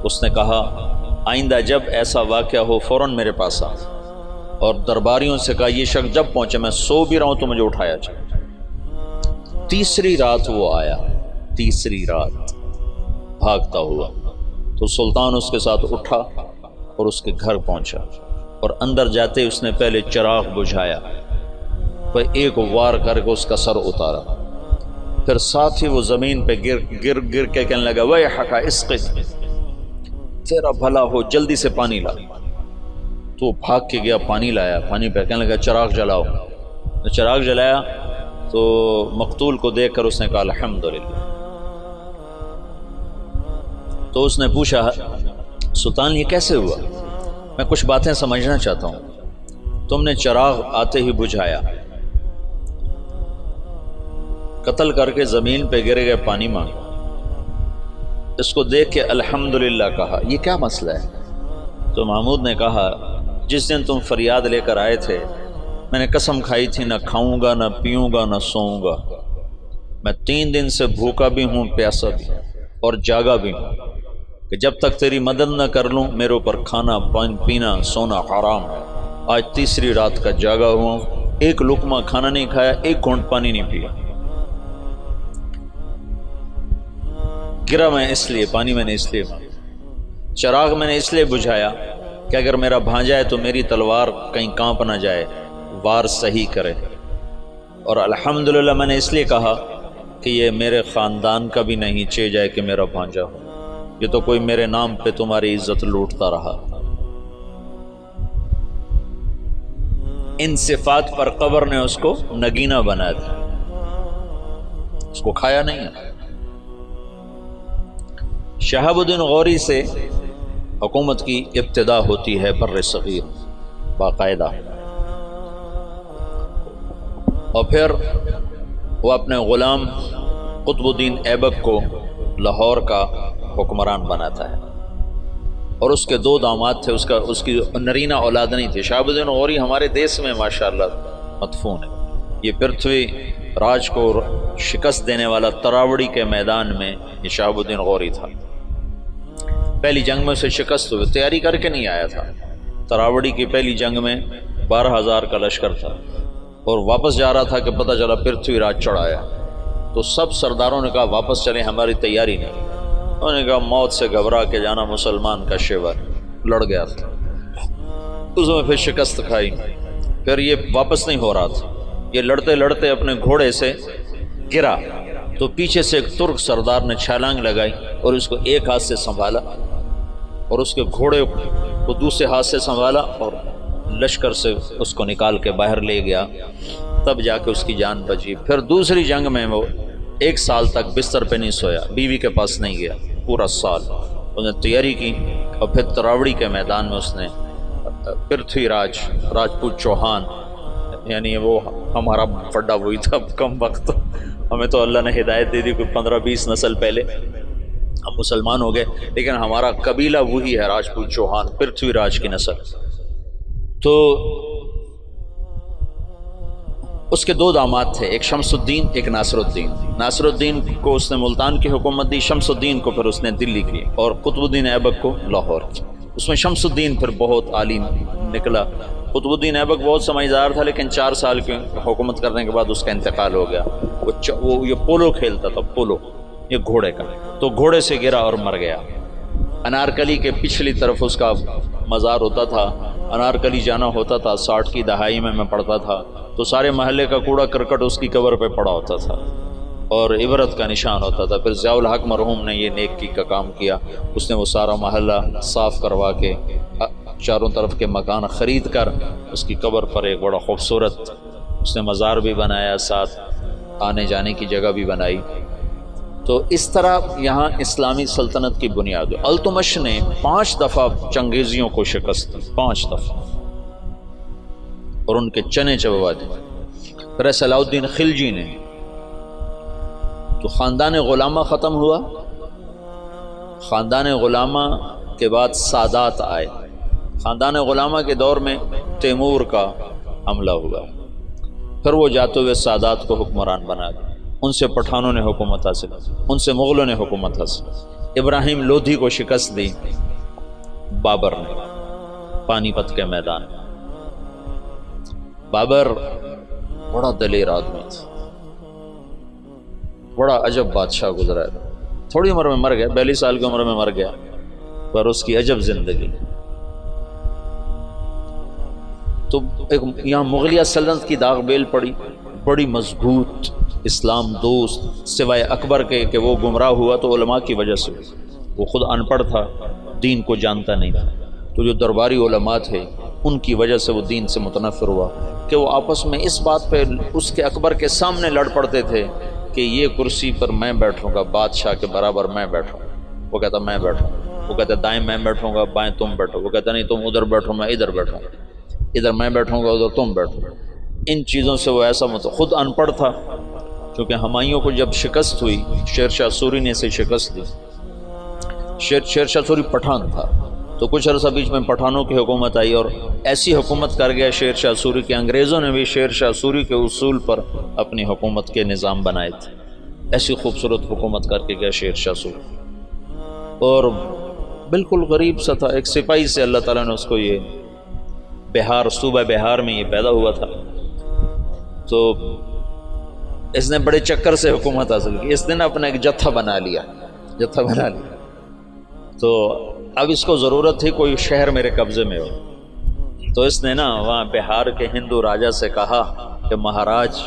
اس نے کہا آئندہ جب ایسا واقعہ ہو فوراً میرے پاس آ. اور درباریوں سے کہا یہ شخص جب پہنچے، میں سو بھی رہا ہوں تو مجھے اٹھایا جائے. تیسری رات وہ آیا، تیسری رات بھاگتا ہوا. تو سلطان اس کے ساتھ اٹھا اور اس کے گھر پہنچا، اور اندر جاتے اس نے پہلے چراغ بجھایا، پھر ایک وار کر کے اس کا سر اتارا. پھر ساتھ ہی وہ زمین پہ گر کے کہنے لگا ویحک اسقط، تیرا بھلا ہو جلدی سے پانی لا. تو بھاگ کے گیا، پانی لایا، پانی پہ کہنے لگا چراغ جلاؤ. چراغ جلایا تو مقتول کو دیکھ کر اس نے کہا الحمدللہ. تو اس نے پوچھا سلطان یہ کیسے ہوا؟ میں کچھ باتیں سمجھنا چاہتا ہوں. تم نے چراغ آتے ہی بجھایا، قتل کر کے زمین پہ گر گئے، پانی مانگا. اس کو دیکھ کے الحمدللہ کہا، یہ کیا مسئلہ ہے؟ تو محمود نے کہا جس دن تم فریاد لے کر آئے تھے میں نے قسم کھائی تھی نہ کھاؤں گا، نہ پیوں گا، نہ سوؤں گا. میں 3 دن سے بھوکا بھی ہوں، پیاسا بھی اور جاگا بھی ہوں کہ جب تک تیری مدد نہ کر لوں میرے اوپر کھانا پینا سونا حرام. آج تیسری رات کا جاگا ہوں، ایک لقمہ کھانا نہیں کھایا، ایک گھونٹ پانی نہیں پیا. گرا میں اس لیے، پانی میں نے اس لیے، چراغ میں نے اس لیے بجھایا کہ اگر میرا بھانجا ہے تو میری تلوار کہیں کانپ نہ جائے، وار صحیح کرے. اور الحمدللہ میں نے اس لیے کہا کہ یہ میرے خاندان کا بھی نہیں چے جائے کہ میرا بھانجا ہو، یہ تو کوئی میرے نام پہ تمہاری عزت لوٹتا رہا. ان صفات پر قبر نے اس کو نگینہ بنا دیا، اس کو کھایا نہیں ہے. شہاب الدین غوری سے حکومت کی ابتدا ہوتی ہے بر صغیر باقاعدہ، اور پھر وہ اپنے غلام قطب الدین ایبک کو لاہور کا حکمران بناتا ہے، اور اس کے 2 داماد تھے. اس کی نرینہ اولاد نہیں تھی. شہاب الدین غوری ہمارے دیس میں ماشاءاللہ مدفون ہے. یہ پرتھوی راج کو شکست دینے والا تراوڑی کے میدان میں یہ شہاب الدین غوری تھا. پہلی جنگ میں اسے شکست ہوئی، تیاری کر کے نہیں آیا تھا. تراوڑی کی پہلی جنگ میں 12,000 کا لشکر تھا اور واپس جا رہا تھا کہ پتہ چلا پرتھوی راج چڑھایا. تو سب سرداروں نے کہا واپس چلیں، ہماری تیاری نہیں. انہوں نے کہا موت سے گھبرا کے جانا مسلمان کا شیور. لڑ گیا تھا، اس میں پھر شکست کھائی. پھر یہ واپس نہیں ہو رہا تھا، یہ لڑتے لڑتے اپنے گھوڑے سے گرا تو پیچھے سے ایک ترک سردار نے چھلانگ لگائی اور اس کو ایک ہاتھ سے سنبھالا اور اس کے گھوڑے کو دوسرے ہاتھ سے سنبھالا اور لشکر سے اس کو نکال کے باہر لے گیا. تب جا کے اس کی جان بچی. پھر دوسری جنگ میں وہ 1 سال تک بستر پہ نہیں سویا، بیوی کے پاس نہیں گیا پورا سال. اس نے تیاری کی اور پھر تراوڑی کے میدان میں اس نے پرتھوی راج راجپوت چوہان، یعنی وہ ہمارا پڈا وہی تھا کم وقت، ہمیں تو اللہ نے ہدایت دے دی کوئی 15-20 نسل پہلے ہم مسلمان ہو گئے، لیکن ہمارا قبیلہ وہی ہے راجپوت چوہان، پرتھوی راج کی نسل. تو اس کے 2 داماد تھے، ایک شمس الدین ایک ناصر الدین. ناصر الدین کو اس نے ملتان کی حکومت دی، شمس الدین کو پھر اس نے دلی کی، اور قطب الدین ایبک کو لاہور کی. اس میں شمس الدین پھر بہت عالی نکلا. قطب الدین ایبک بہت سمجھدار تھا، لیکن 4 سال کی حکومت کرنے کے بعد اس کا انتقال ہو گیا. وہ یہ پولو کھیلتا تھا، پولو یہ گھوڑے کا، تو گھوڑے سے گرا اور مر گیا. انارکلی کے پچھلی طرف اس کا مزار ہوتا تھا. انارکلی جانا ہوتا تھا، 60 کی دہائی میں پڑھتا تھا، تو سارے محلے کا کوڑا کرکٹ اس کی قبر پہ پڑا ہوتا تھا اور عبرت کا نشان ہوتا تھا. پھر ضیاء الحق مرحوم نے یہ نیکی کا کام کیا. اس نے وہ سارا محلہ صاف کروا کے چاروں طرف کے مکان خرید کر اس کی قبر پر ایک بڑا خوبصورت اس نے مزار بھی بنایا، ساتھ آنے جانے کی جگہ بھی بنائی. تو اس طرح یہاں اسلامی سلطنت کی بنیاد ہوئی. التمش نے 5 دفعہ چنگیزیوں کو شکست دی، 5 دفعہ، اور ان کے چنے چبوا دی. پھر صلاح الدین خلجی نے، تو خاندان غلامہ ختم ہوا. خاندان غلامہ کے بعد سادات آئے. خاندان غلامہ کے دور میں تیمور کا حملہ ہوا، پھر وہ جاتے ہوئے سادات کو حکمران بنا دیا. ان سے پٹھانوں نے حکومت حاصل، ان سے مغلوں نے حکومت حاصل. ابراہیم لودھی کو شکست دی بابر نے پانی پت کے میدان میں. بابر بڑا دلیر آدمی تھا، بڑا عجب بادشاہ گزرا ہے. تھوڑی عمر میں مر گیا، 42 سال کی عمر میں مر گیا، پر اس کی عجب زندگی. تو ایک یہاں مغلیہ سلطنت کی داغ بیل پڑی، بڑی مضبوط اسلام دوست، سوائے اکبر کے کہ وہ گمراہ ہوا تو علماء کی وجہ سے. وہ خود ان پڑھ تھا، دین کو جانتا نہیں تھا، تو جو درباری علماء تھے ان کی وجہ سے وہ دین سے متنفر ہوا کہ وہ آپس میں اس بات پہ اس کے اکبر کے سامنے لڑ پڑتے تھے کہ یہ کرسی پر میں بیٹھوں گا، بادشاہ کے برابر میں بیٹھوں. وہ کہتا میں بیٹھوں، وہ کہتا دائیں میں بیٹھوں گا، بائیں تم بیٹھو. وہ کہتا نہیں تم ادھر بیٹھو میں ادھر بیٹھوں، ادھر میں بیٹھوں گا ادھر تم بیٹھو. ان چیزوں سے وہ ایسا خود ان پڑھ تھا. کیونکہ ہمایوں کو جب شکست ہوئی، شیر شاہ سوری نے اسے شکست دی. شیر شاہ سوری پٹھان تھا، تو کچھ عرصہ بیچ میں پٹھانوں کی حکومت آئی اور ایسی حکومت کر گیا شیر شاہ سوری کہ انگریزوں نے بھی شیر شاہ سوری کے اصول پر اپنی حکومت کے نظام بنائے تھے. ایسی خوبصورت حکومت کر کے گیا شیر شاہ سوری، اور بالکل غریب سا تھا. ایک سپاہی سے اللہ تعالیٰ نے اس کو یہ بہار، صوبہ بہار میں یہ پیدا ہوا تھا. تو اس نے بڑے چکر سے حکومت حاصل کی. اس نے اپنا ایک جتھا بنا لیا. تو اب اس کو ضرورت تھی کوئی شہر میرے قبضے میں ہو. تو اس نے نا وہاں بہار کے ہندو راجا سے کہا کہ مہاراج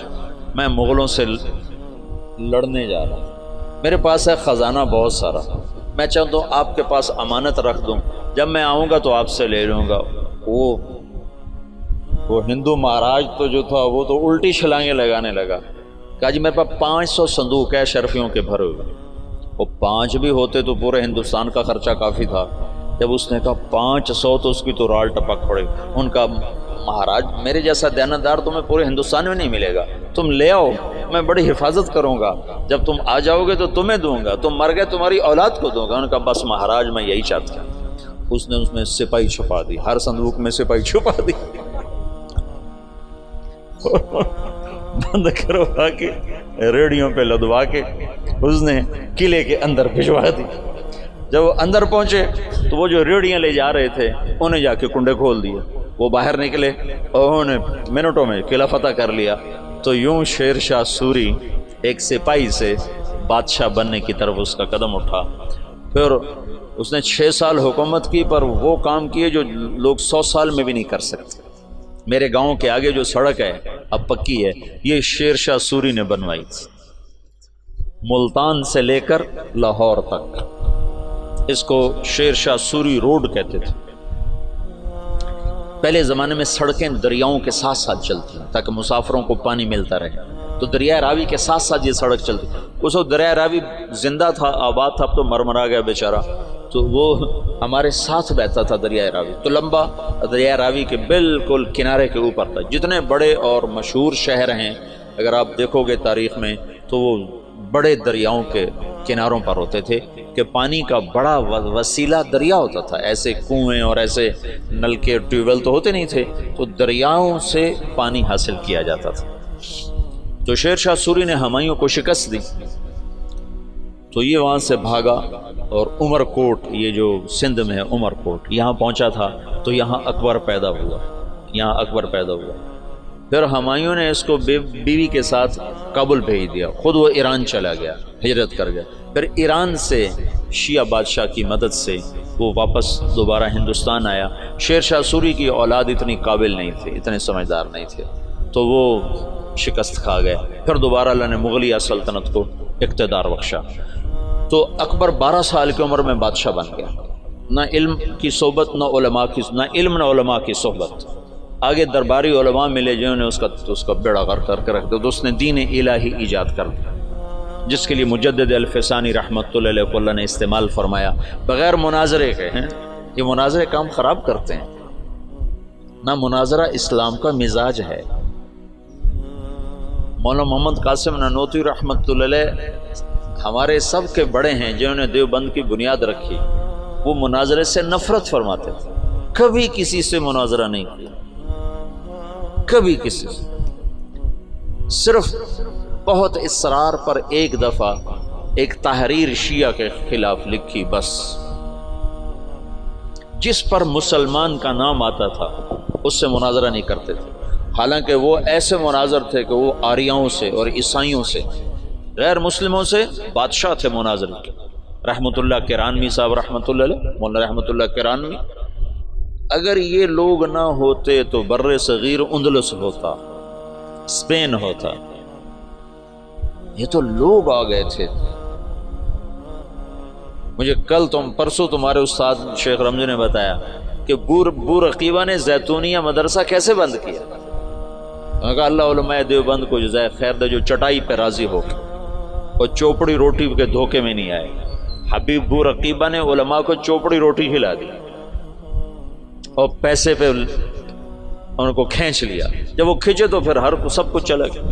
میں مغلوں سے لڑنے جا رہا ہوں، میرے پاس ہے خزانہ بہت سارا، میں چاہتا ہوں آپ کے پاس امانت رکھ دوں، جب میں آؤں گا تو آپ سے لے لوں گا۔ وہ ہندو مہاراج تو جو تھا وہ تو الٹی چھلانگیں لگانے لگا، کہا جی میرے پاس 500 صندوق ہے شرفیوں کے بھرے ہوئے، وہ 5 بھی ہوتے تو پورے ہندوستان کا خرچہ کافی تھا۔ جب اس نے کہا 500 تو اس کی تو رال ٹپک پڑے، ان کا مہاراج میرے جیسا دیانتدار تمہیں پورے ہندوستان میں نہیں ملے گا، تم لے آؤ میں بڑی حفاظت کروں گا، جب تم آ جاؤ گے تو تمہیں دوں گا، تم مر گئے تمہاری اولاد کو دوں گا۔ ان کا بس مہاراج میں یہی چاہتا ہوں۔ اس نے سپاہی چھپا دی، ہر صندوق میں سپاہی چھپا دی، بند کروا کے ریڑیوں پہ لدوا کے اس نے قلعے کے اندر بھجوا دی۔ جب وہ اندر پہنچے تو وہ جو ریڑیاں لے جا رہے تھے انہیں جا کے کنڈے کھول دیے، وہ باہر نکلے اور انہوں نے منٹوں میں قلعہ فتح کر لیا۔ تو یوں شیر شاہ سوری ایک سپاہی سے بادشاہ بننے کی طرف اس کا قدم اٹھا۔ پھر اس نے 6 سال حکومت کی، پر وہ کام کیے جو لوگ 100 سال میں بھی نہیں کر سکتے۔ میرے گاؤں کے آگے جو سڑک ہے اب پکی ہے، یہ شیر شاہ سوری نے بنوائی تھی، ملتان سے لے کر لاہور تک، اس کو شیر شاہ سوری روڈ کہتے تھے۔ پہلے زمانے میں سڑکیں دریاؤں کے ساتھ ساتھ چلتی ہیں تاکہ مسافروں کو پانی ملتا رہے، تو دریائے راوی کے ساتھ ساتھ یہ سڑک چلتی۔ اس وقت دریائے راوی زندہ تھا، آباد تھا، اب تو مرمرا گیا بیچارہ، تو وہ ہمارے ساتھ بہتا تھا دریائے راوی، تو لمبا دریائے راوی کے بالکل کنارے کے اوپر تھا۔ جتنے بڑے اور مشہور شہر ہیں اگر آپ دیکھو گے تاریخ میں تو وہ بڑے دریاؤں کے کناروں پر ہوتے تھے، کہ پانی کا بڑا وسیلہ دریا ہوتا تھا، ایسے کنویں اور ایسے نلکے ٹیوب ویل تو ہوتے نہیں تھے، تو دریاؤں سے پانی حاصل کیا جاتا تھا۔ تو شیر شاہ سوری نے ہمایوں کو شکست دی تو یہ وہاں سے بھاگا اور عمر کوٹ، یہ جو سندھ میں ہے عمر کوٹ، یہاں پہنچا تھا تو یہاں اکبر پیدا ہوا۔ پھر ہمایوں نے اس کو بیوی کے ساتھ کابل بھیج دیا، خود وہ ایران چلا گیا، ہجرت کر گیا۔ پھر ایران سے شیعہ بادشاہ کی مدد سے وہ واپس دوبارہ ہندوستان آیا۔ شیر شاہ سوری کی اولاد اتنی قابل نہیں تھے، اتنے سمجھدار نہیں تھے، تو وہ شکست کھا گئے۔ پھر دوبارہ اللہ نے مغلیہ سلطنت کو اقتدار بخشا، تو اکبر 12 سال کی عمر میں بادشاہ بن گیا۔ نہ علم کی صحبت، نہ علماء کی صحبت۔ آگے درباری علماء ملے جنہوں نے اس کا بیڑا غرق کر کے رکھ دیا، تو اس نے دین الہی ایجاد کر دیا، جس کے لیے مجدد الفسانی رحمۃ اللہ علیہ کو اللہ نے استعمال فرمایا، بغیر مناظرے کے ہیں۔ یہ مناظرے کام خراب کرتے ہیں، نہ مناظرہ اسلام کا مزاج ہے۔ مولانا محمد قاسم نانوتوی رحمۃ اللہ علیہ ہمارے سب کے بڑے ہیں جنہوں نے دیوبند کی بنیاد رکھی، وہ مناظرے سے نفرت فرماتے تھے، کبھی کسی سے مناظرہ نہیں کیا، کبھی کسی سے، صرف بہت اصرار پر ایک دفعہ ایک تحریر شیعہ کے خلاف لکھی، بس جس پر مسلمان کا نام آتا تھا اس سے مناظرہ نہیں کرتے تھے، حالانکہ وہ ایسے مناظر تھے کہ وہ آریاؤں سے اور عیسائیوں سے، غیر مسلموں سے بادشاہ تھے مناظر کے۔ رحمۃ اللہ کرانوی صاحب رحمۃ اللہ علیہ، مولانا رحمۃ اللہ کرانوی، اگر یہ لوگ نہ ہوتے تو بر صغیر اندلس ہوتا، اسپین ہوتا، یہ تو لوگ آ گئے تھے۔ مجھے پرسوں تمہارے استاد شیخ رمضی نے بتایا کہ بورقیبہ نے زیتونیہ مدرسہ کیسے بند کیا۔ انہوں نے کہا اللہ علماء دیوبند کو جزائے خیر دے جو چٹائی پہ راضی ہو کے اور چوپڑی روٹی کے دھوکے میں نہیں آئے۔ حبیب بورقیبہ نے علماء کو چوپڑی روٹی کھلا دی اور پیسے پہ ان کو کھینچ لیا، جب وہ کھینچے تو پھر سب کچھ چلا گیا۔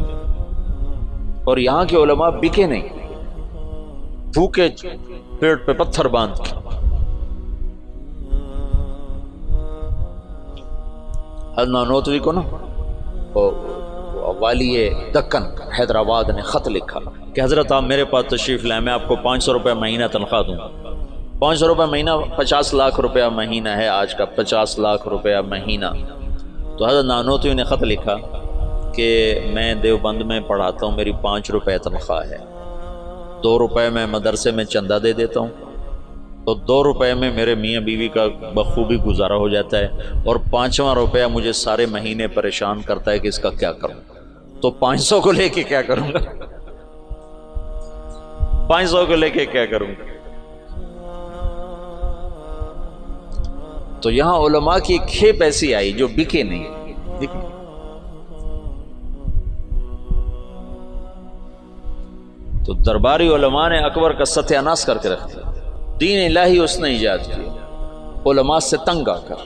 اور یہاں کے علماء بکے نہیں، بھوکے پیٹ پہ پتھر باندھ کے۔ حضرت نانوتوی کو نا والی دکن حیدرآباد نے خط لکھا کہ حضرت آپ میرے پاس تشریف لائیں، میں آپ کو 500 روپے مہینہ تنخواہ دوں گا۔ 500 روپے مہینہ 50 لاکھ روپیہ مہینہ ہے آج کا، 50 لاکھ روپیہ مہینہ۔ تو حضرت نانوتوی نے خط لکھا کہ میں دیوبند میں پڑھاتا ہوں، میری 5 روپے تنخواہ ہے، 2 روپے میں مدرسے میں چندہ دے دیتا ہوں، تو 2 روپے میں میرے میاں بیوی کا بخوبی گزارا ہو جاتا ہے، اور 5واں روپیہ مجھے سارے مہینے پریشان کرتا ہے کہ اس کا کیا کروں، تو 500 کو لے کے کیا کروں گا؟ 500 کو لے کے کیا کروں گا؟ تو یہاں علماء کی ایک کھیپ ایسی آئی جو بکے نہیں، تو درباری علماء نے اکبر کا ستیہ ناش کر کے رکھ دیا۔ دین الہی اس نے ایجاد کیا علماء سے تنگ آ کر،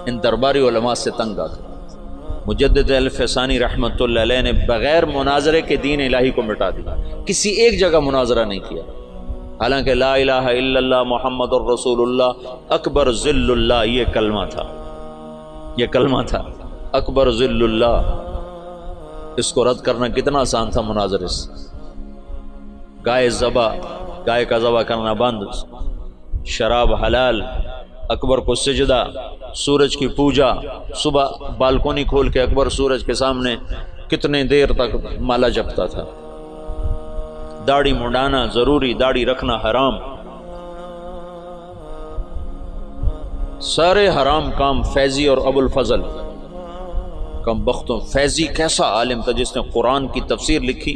ان درباری علماء سے تنگ آ کر۔ مجدد الفسانی رحمۃ اللہ علیہ نے بغیر مناظرے کے دین الہی کو مٹا دیا، کسی ایک جگہ مناظرہ نہیں کیا، حالانکہ لا الہ الا اللہ محمد الرسول اللہ اکبر ذل اللہ یہ کلمہ تھا، یہ کلمہ تھا اکبر ذل اللہ۔ اس کو رد کرنا کتنا آسان تھا مناظرے سے۔ گائے کا ذبح کرنا بند، شراب حلال، اکبر کو سجدہ، سورج کی پوجا، صبح بالکونی کھول کے اکبر سورج کے سامنے کتنے دیر تک مالا جپتا تھا۔ داڑھی منڈانا ضروری، داڑھی رکھنا حرام، سارے حرام کام فیضی اور ابو الفضل کم بختوں۔ فیضی کیسا عالم تھا جس نے قرآن کی تفسیر لکھی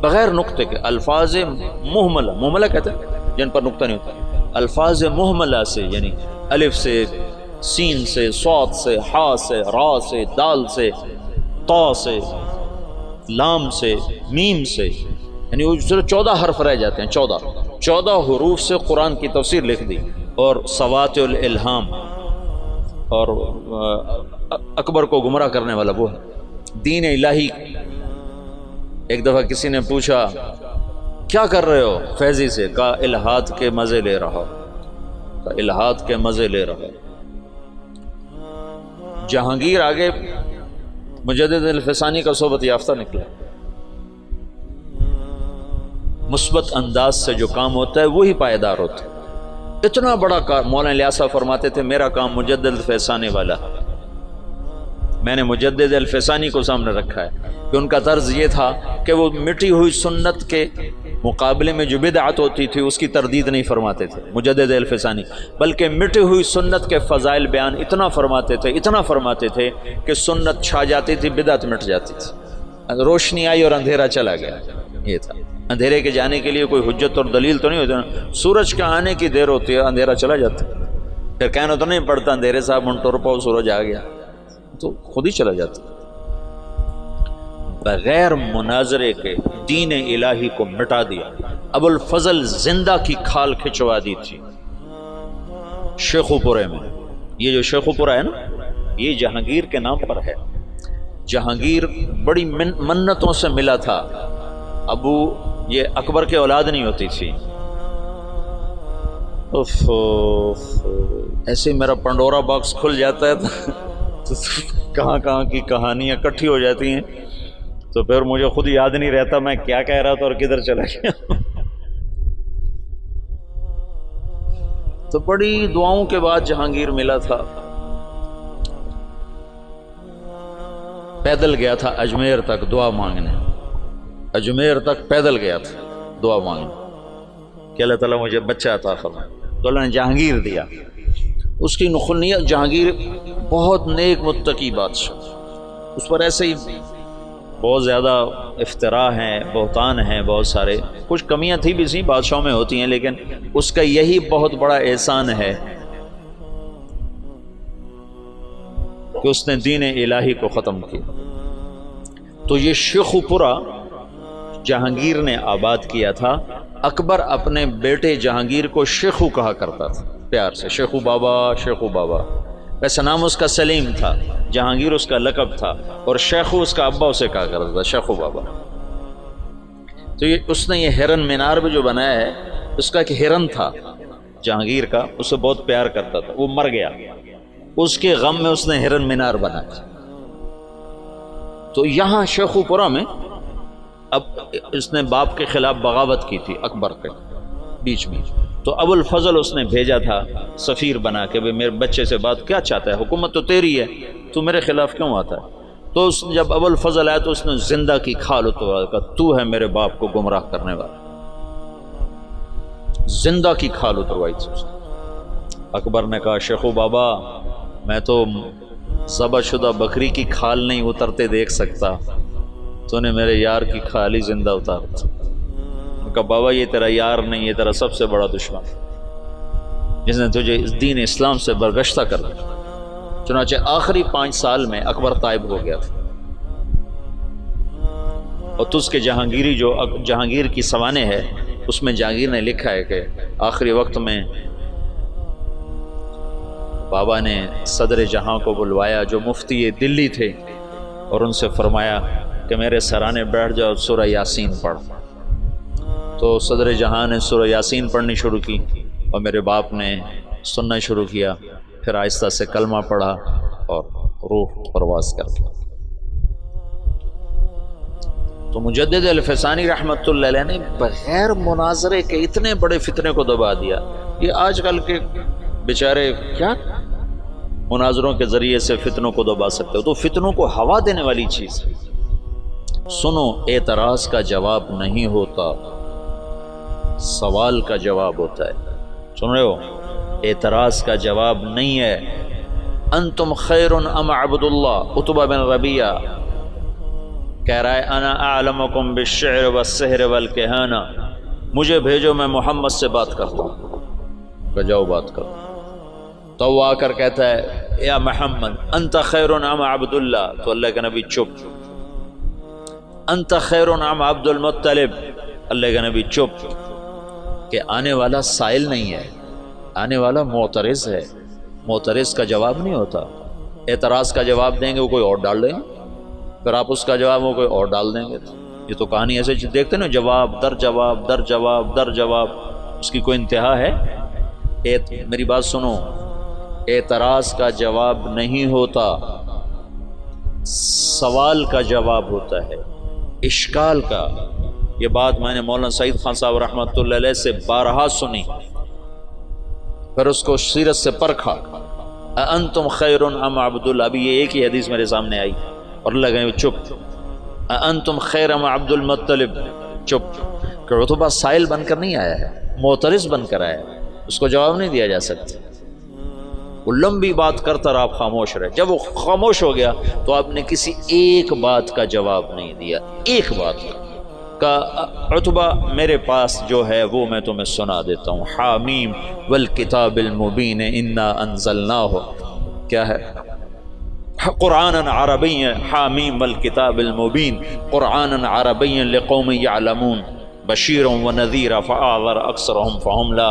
بغیر نقطے کے، الفاظ محملہ، محملہ کہتے ہیں جن پر نقطہ نہیں ہوتا، الفاظ محملہ سے، یعنی الف سے، سین سے، صاد سے، حا سے، را سے، دال سے، تا سے، لام سے، میم سے، یعنی وہ 14 حرف رہ جاتے ہیں، 14 حروف سے قرآن کی تفسیر لکھ دی۔ اور سوات الالہام، اور اکبر کو گمراہ کرنے والا وہ ہے دین الہی۔ ایک دفعہ کسی نے پوچھا کیا کر رہے ہو فیضی سے، کہا الہات کے مزے لے رہا، کہا الہات کے مزے لے رہا۔ جہانگیر آگے مجدد الفسانی کا صحبت یافتہ نکلا۔ مثبت انداز سے جو کام ہوتا ہے وہی پائیدار ہوتا ہے۔ اتنا بڑا کام مولانا الیاس فرماتے تھے میرا کام مجدد الفسانی والا، میں نے مجدد الفسانی کو سامنے رکھا ہے کہ ان کا طرز یہ تھا کہ وہ مٹی ہوئی سنت کے مقابلے میں جو بدعت ہوتی تھی اس کی تردید نہیں فرماتے تھے مجدد الفسانی، بلکہ مٹی ہوئی سنت کے فضائل بیان اتنا فرماتے تھے کہ سنت چھا جاتی تھی، بدعت مٹ جاتی تھی، روشنی آئی اور اندھیرا چلا گیا۔ یہ تھا اندھیرے کے جانے کے لیے کوئی حجت اور دلیل تو نہیں ہوتی نا، سورج کے آنے کی دیر ہوتی ہے اندھیرا چلا جاتا ہے، پھر کہنا تو نہیں پڑتا اندھیرے صاحب منٹو رپاؤ سورج آ گیا، تو خود ہی چلا جاتا۔ بغیر مناظرے کے دین الہی کو مٹا دیا۔ ابو الفضل زندہ کی کھال کھچوا دی تھی شیخو پورے میں۔ یہ جو شیخو پورہ ہے نا، یہ جہانگیر کے نام پر ہے۔ جہانگیر بڑی منتوں سے ملا تھا، ابو یہ اکبر کے اولاد نہیں ہوتی تھی۔ ایسے میرا پنڈورا باکس کھل جاتا ہے تو کہاں کی کہانیاں اکٹھی ہو جاتی ہیں، تو پھر مجھے خود یاد نہیں رہتا میں کیا کہہ رہا تھا اور کدھر چلا گیا۔ تو بڑی دعاؤں کے بعد جہانگیر ملا تھا، پیدل گیا تھا اجمیر تک دعا مانگنے، اجمیر تک پیدل گیا تھا دعا مانگنے کہ اللہ تعالیٰ مجھے بچہ عطا فرمائے، تو اللہ نے جہانگیر دیا۔ اس کی نخلیت، جہانگیر بہت نیک متقی بادشاہ، اس پر ایسے ہی بہت زیادہ افتراء ہیں، بہتان ہیں، بہت سارے، کچھ کمیاں تھی بھی سی بادشاہوں میں ہوتی ہیں، لیکن اس کا یہی بہت بڑا احسان ہے کہ اس نے دین الہی کو ختم کیا۔ تو یہ شیخو پورہ جہانگیر نے آباد کیا تھا۔ اکبر اپنے بیٹے جہانگیر کو شیخو کہا کرتا تھا پیار سے، شیخو بابا، شیخو بابا۔ ویسے نام اس کا سلیم تھا، جہانگیر اس کا لقب تھا، اور شیخو اس کا ابا اسے کہا کرتا تھا، شیخو بابا۔ تو اس نے یہ ہرن مینار بھی جو بنایا ہے، اس کا ایک ہرن تھا جہانگیر کا، اسے بہت پیار کرتا تھا، وہ مر گیا، اس کے غم میں اس نے ہرن مینار بنایا۔ تو یہاں شیخو پورہ میں اب اس نے باپ کے خلاف بغاوت کی تھی اکبر کے بیچ میں، تو ابو الفضل اس نے بھیجا تھا سفیر بنا کے، بھئی میرے بچے سے بات کیا چاہتا ہے، حکومت تو تیری ہے، تو میرے خلاف کیوں آتا ہے؟ تو جب ابو الفضل آیا تو اس نے زندہ کی کھال اتروا، کہا تو ہے میرے باپ کو گمراہ کرنے والا، زندہ کی کھال اتروائی تھی اس نے۔ اکبر نے کہا شیخو بابا میں تو ذبح شدہ بکری کی کھال نہیں اترتے دیکھ سکتا، تو نے میرے یار کی کھال ہی زندہ اتار دی۔ کہا بابا یہ تیرا یار نہیں، یہ تیرا سب سے بڑا دشمن جس نے تجھے اس دین اسلام سے برگشتہ کر دیا۔ چنانچہ آخری 5 سال میں اکبر طائب ہو گیا تھا، اور تس کے جہانگیری جو جہانگیر کی سوانح ہے اس میں جہانگیر نے لکھا ہے کہ آخری وقت میں بابا نے صدر جہاں کو بلوایا جو مفتی دلی تھے، اور ان سے فرمایا کہ میرے سرانے بیٹھ جاؤ، سورہ یاسین پڑھ۔ تو صدر جہاں نے سورہ یاسین پڑھنی شروع کی، اور میرے باپ نے سننا شروع کیا، پھر آہستہ سے کلمہ پڑھا اور روح پرواز کر گیا۔ تو مجدد الفسانی رحمۃ اللہ علیہ نے بغیر مناظرے کے اتنے بڑے فتنے کو دبا دیا۔ یہ آج کل کے بیچارے کیا مناظروں کے ذریعے سے فتنوں کو دبا سکتے ہو؟ تو فتنوں کو ہوا دینے والی چیز ہے۔ سنو، اعتراض کا جواب نہیں ہوتا، سوال کا جواب ہوتا ہے۔ سن رہے ہو؟ اعتراض کا جواب نہیں ہے۔ انتم خیر ام عبد اللہ، عتبہ بن ربیعہ کہہ رہا ہے انا اعلمکم بالشعر والسحر والکہانہ، مجھے بھیجو میں محمد سے بات کرتا ہوں۔ کہ جاؤ بات کرو۔ تو وہ آ کر کہتا ہے یا محمد انت خیر ام عبد اللہ، تو اللہ کے نبی چپ۔ انت خیر ام عبد المطلب، اللہ کے نبی چپ۔ کہ آنے والا سائل نہیں ہے، آنے والا معترض ہے، معترض کا جواب نہیں ہوتا۔ اعتراض کا جواب دیں گے وہ کوئی اور ڈال دیں گے، پھر آپ اس کا جواب وہ کوئی اور ڈال دیں گے۔ یہ تو کہانی ایسے دیکھتے نا، جواب در جواب در جواب در جواب، اس کی کوئی انتہا ہے؟ میری بات سنو، اعتراض کا جواب نہیں ہوتا، سوال کا جواب ہوتا ہے، اشکال کا۔ یہ بات میں نے مولانا سعید خان صاحب رحمۃ اللہ علیہ سے بارہا سنی، پھر اس کو سیرت سے پرکھا۔ انتم خیر ام عبد اللہ، ابھی یہ ایک ہی حدیث میرے سامنے آئی، اور اللہ کہے چپ۔ انتم خیر ام عبد المطلب، چپ۔ کہ عتبہ سائل بن کر نہیں آیا ہے، معترض بن کر آیا ہے، اس کو جواب نہیں دیا جا سکتا۔ وہ لمبی بات کرتا رہا، آپ خاموش رہے۔ جب وہ خاموش ہو گیا تو آپ نے کسی ایک بات کا جواب نہیں دیا، ایک بات کا۔ عتبہ میرے پاس جو ہے وہ میں تمہیں سنا دیتا ہوں۔ حامیم والکتاب المبین انا انزلناہ، کیا ہے؟ قرآنا عربی، حامیم والکتاب المبین قرآنا عربی لقوم یعلمون بشیرا ونذیرا فاعذر اکثرهم فهم لا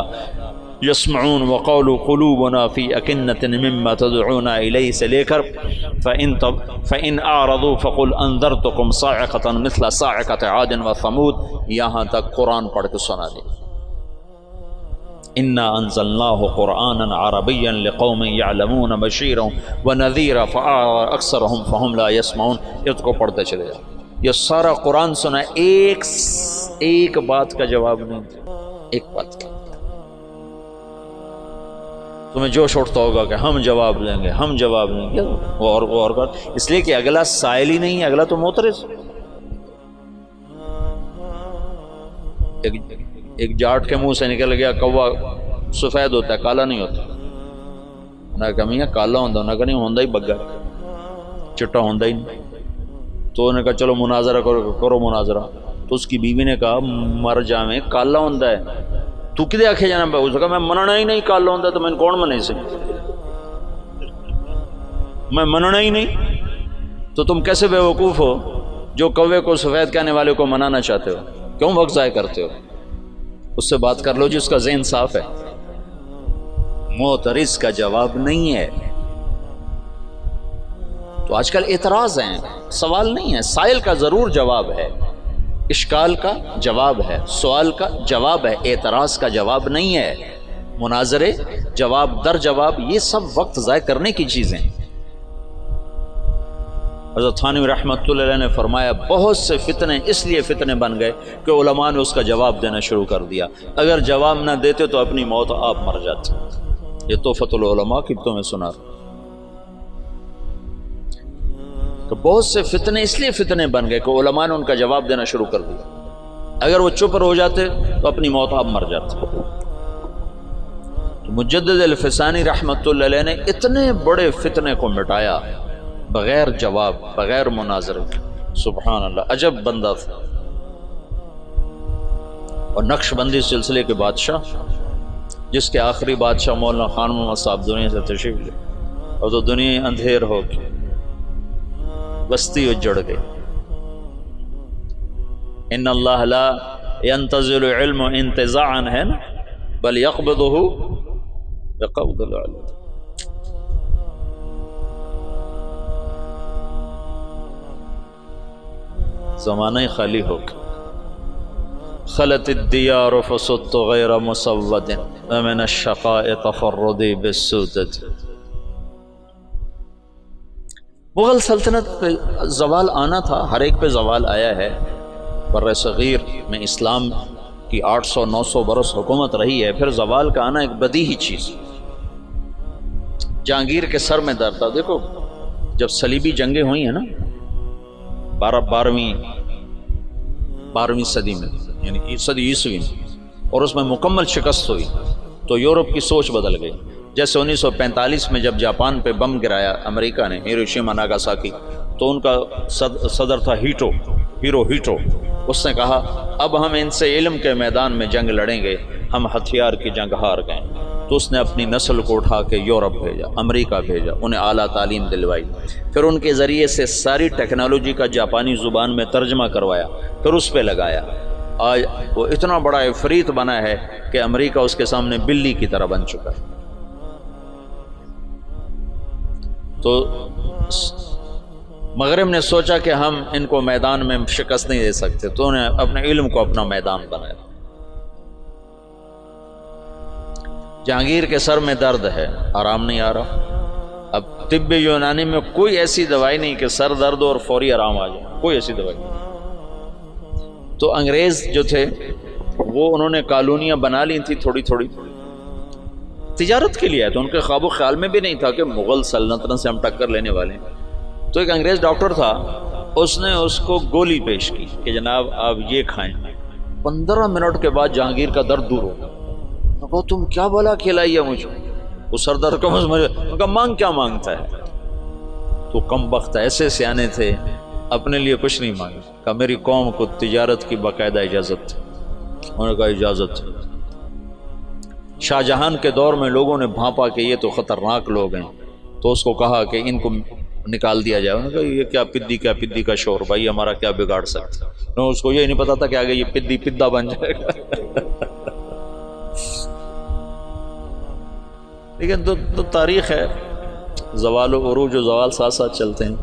یسمعون وقولوا قلوبنا فی اکنۃ مما تدعونا الیہ سے لے کر فإن اعرضوا فقل انذرتکم صاعقۃ مثل صاعقۃ عاد وثمود، یہاں تک قرآن پڑھ کے سنا دے۔ انا انزلناہ قرآنا عربیا لقوم یعلمون بشیرا ونذیرا فاعرض اکثرهم فهم لا یسمعون۔ یہ کو پڑھتے چلے جاؤ، یہ سارا قرآن سنا، ایک بات کا جواب نہیں، ایک بات کا۔ تمہیں جوش اٹھتا ہوگا کہ ہم جواب دیں گے، ہم جواب دیں گے، اور اس لیے کہ اگلا سائل ہی نہیں ہے، اگلا تو معترض۔ ایک جاٹ کے منہ سے نکل گیا کوا سفید ہوتا ہے، کالا نہیں ہوتا۔ انہیں کہا میاں کالا ہوندا، انہیں کہا نہیں ہوندا ہی بگا، چٹا ہوندا ہی نہیں۔ تو انہیں کہا چلو مناظرہ کرو مناظرہ۔ تو اس کی بیوی نے کہا مر جاویں، کالا ہوندا ہے، تو کدے آکھے جانا پہ؟ اس نے کہا میں مننا ہی نہیں کالا ہوندا تو میں کون منے سے، میں مننا ہی نہیں۔ تو تم کیسے بے وقوف ہو جو کوے کو سفید کہنے والے کو منانا چاہتے ہو؟ کیوں وقت ضائع کرتے ہو؟ اس سے بات کر لو جس کا ذہن صاف ہے۔ معترض کا جواب نہیں ہے۔ تو آج کل اعتراض ہیں، سوال نہیں ہے۔ سائل کا ضرور جواب ہے، اشکال کا جواب ہے، سوال کا جواب ہے، اعتراض کا جواب نہیں ہے۔ مناظرے، جواب در جواب، یہ سب وقت ضائع کرنے کی چیزیں۔ حضرت تھانوی رحمۃ اللہ علیہ نے فرمایا بہت سے فتنے اس لیے فتنے بن گئے کہ علماء نے اس کا جواب دینا شروع کر دیا، اگر جواب نہ دیتے تو اپنی موت آپ مر جاتے۔ یہ تحفۃ العلماء کی تمہیں سنا۔ تو بہت سے فتنے اس لیے فتنے بن گئے کہ علماء نے ان کا جواب دینا شروع کر دیا، اگر وہ چپ ہو جاتے تو اپنی موت آپ مر جاتے۔ مجدد الفسانی رحمۃ اللہ علیہ نے اتنے بڑے فتنے کو مٹایا بغیر جواب، بغیر مناظرے. سبحان اللہ، عجب بندہ تھا. اور نقش بندی سلسلے کے بادشاہ، جس کے آخری بادشاہ مولانا خان محمد صاحب دنیا سے تشریف لے، اور تو دنیا اندھیر ہو گئی، بستی اجڑ گئی. ان اللہ لا ينتزل علم انتزاعا ہے نا، بل يقبضه بقبض العلم. زمانہ خالی ہو گیا. خلت الدیار فصدت غیر مسود ومن الشقاء تفردی بالسودت. مغل سلطنت پہ زوال آنا تھا، ہر ایک پہ زوال آیا ہے. بر صغیر میں اسلام کی 800-900 برس حکومت رہی ہے، پھر زوال کا آنا ایک بدیہی چیز. جہانگیر کے سر میں درد تھا. دیکھو جب صلیبی جنگیں ہوئی ہیں نا 12ویں صدی میں، یعنی صدی عیسوی میں، اور اس میں مکمل شکست ہوئی، تو یورپ کی سوچ بدل گئی. جیسے 1945 میں جب جاپان پہ بم گرایا امریکہ نے، ہیروشیما ناگاساکی، تو ان کا صدر تھا ہیرو ہیٹو. اس نے کہا اب ہم ان سے علم کے میدان میں جنگ لڑیں گے، ہم ہتھیار کی جنگ ہار گئے. تو اس نے اپنی نسل کو اٹھا کے یورپ بھیجا، امریکہ بھیجا، انہیں اعلیٰ تعلیم دلوائی، پھر ان کے ذریعے سے ساری ٹیکنالوجی کا جاپانی زبان میں ترجمہ کروایا، پھر اس پہ لگایا. آج وہ اتنا بڑا عفریت بنا ہے کہ امریکہ اس کے سامنے بلی کی طرح بن چکا ہے. تو مغرب نے سوچا کہ ہم ان کو میدان میں شکست نہیں دے سکتے، تو انہیں اپنے علم کو اپنا میدان بنایا. جہانگیر کے سر میں درد ہے، آرام نہیں آ رہا. اب طب یونانی میں کوئی ایسی دوائی نہیں کہ سر درد اور فوری آرام آ جائے، کوئی ایسی دوائی نہیں. تو انگریز جو تھے وہ انہوں نے کالونیاں بنا لی تھی تھوڑی تھوڑی، تجارت کے لیے. تو ان کے خواب و خیال میں بھی نہیں تھا کہ مغل سلطنت سے ہم ٹکر لینے والے ہیں. تو ایک انگریز ڈاکٹر تھا، اس نے اس کو گولی پیش کی کہ جناب آپ یہ کھائیں. 15 منٹ کے بعد جہانگیر کا درد دور ہو گیا. کہا تم کیا بلا کھلائی ہے مجھے؟ وہ سر درد کو کہا مانگ کیا مانگتا ہے؟ تو کم بخت ایسے سیانے تھے، اپنے لیے کچھ نہیں مانگے. کہا میری قوم کو تجارت کی باقاعدہ اجازت تھی. انہوں نے کہا اجازت ہے. شاہ جہان کے دور میں لوگوں نے بھانپا کہ یہ تو خطرناک لوگ ہیں، تو اس کو کہا کہ ان کو نکال دیا جائے. انہوں نے کہا یہ کیا پدی کا شور، بھائی ہمارا کیا بگاڑ سکتا. اس کو یہ نہیں پتا تھا کہ آگے یہ پدی پدا بن جائے گا. لیکن تو تاریخ ہے، زوال و عروج و زوال ساتھ ساتھ چلتے ہیں.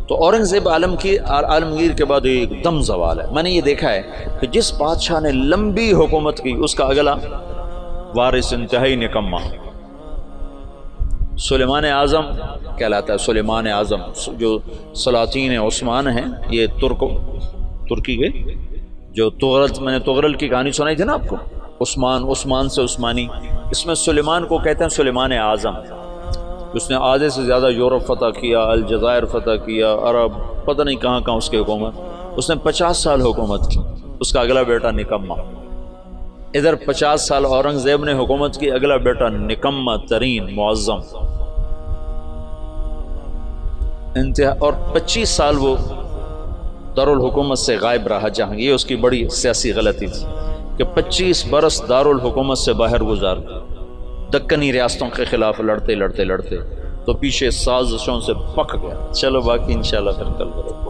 تو اورنگزیب عالمگیر کے بعد ایک دم زوال ہے. میں نے یہ دیکھا ہے کہ جس بادشاہ نے لمبی حکومت کی اس کا اگلا وارث انتہائی نکما. سلیمان اعظم کہلاتا ہے. سلیمان اعظم جو سلاطین عثمان ہیں، یہ ترکی کے جو تغرل، میں نے تغرل کی کہانی سنائی تھی نا آپ کو، عثمان سے عثمانی. اس میں سلیمان کو کہتے ہیں سلیمان اعظم. اس نے آدھے سے زیادہ یورپ فتح کیا، الجزائر فتح کیا، عرب، پتہ نہیں کہاں کہاں اس کی حکومت. اس نے 50 سال حکومت کی. اس کا اگلا بیٹا نکما. ادھر 50 سال اورنگزیب نے حکومت کی، اگلا بیٹا نکما ترین معظم انتہا. اور 25 سال وہ دارالحکومت سے غائب رہا جہانگیر. یہ اس کی بڑی سیاسی غلطی تھی کہ 25 برس دارالحکومت سے باہر گزار دکنی ریاستوں کے خلاف لڑتے تو پیچھے سازشوں سے پک گیا. چلو باقی انشاءاللہ پھر کل کرو.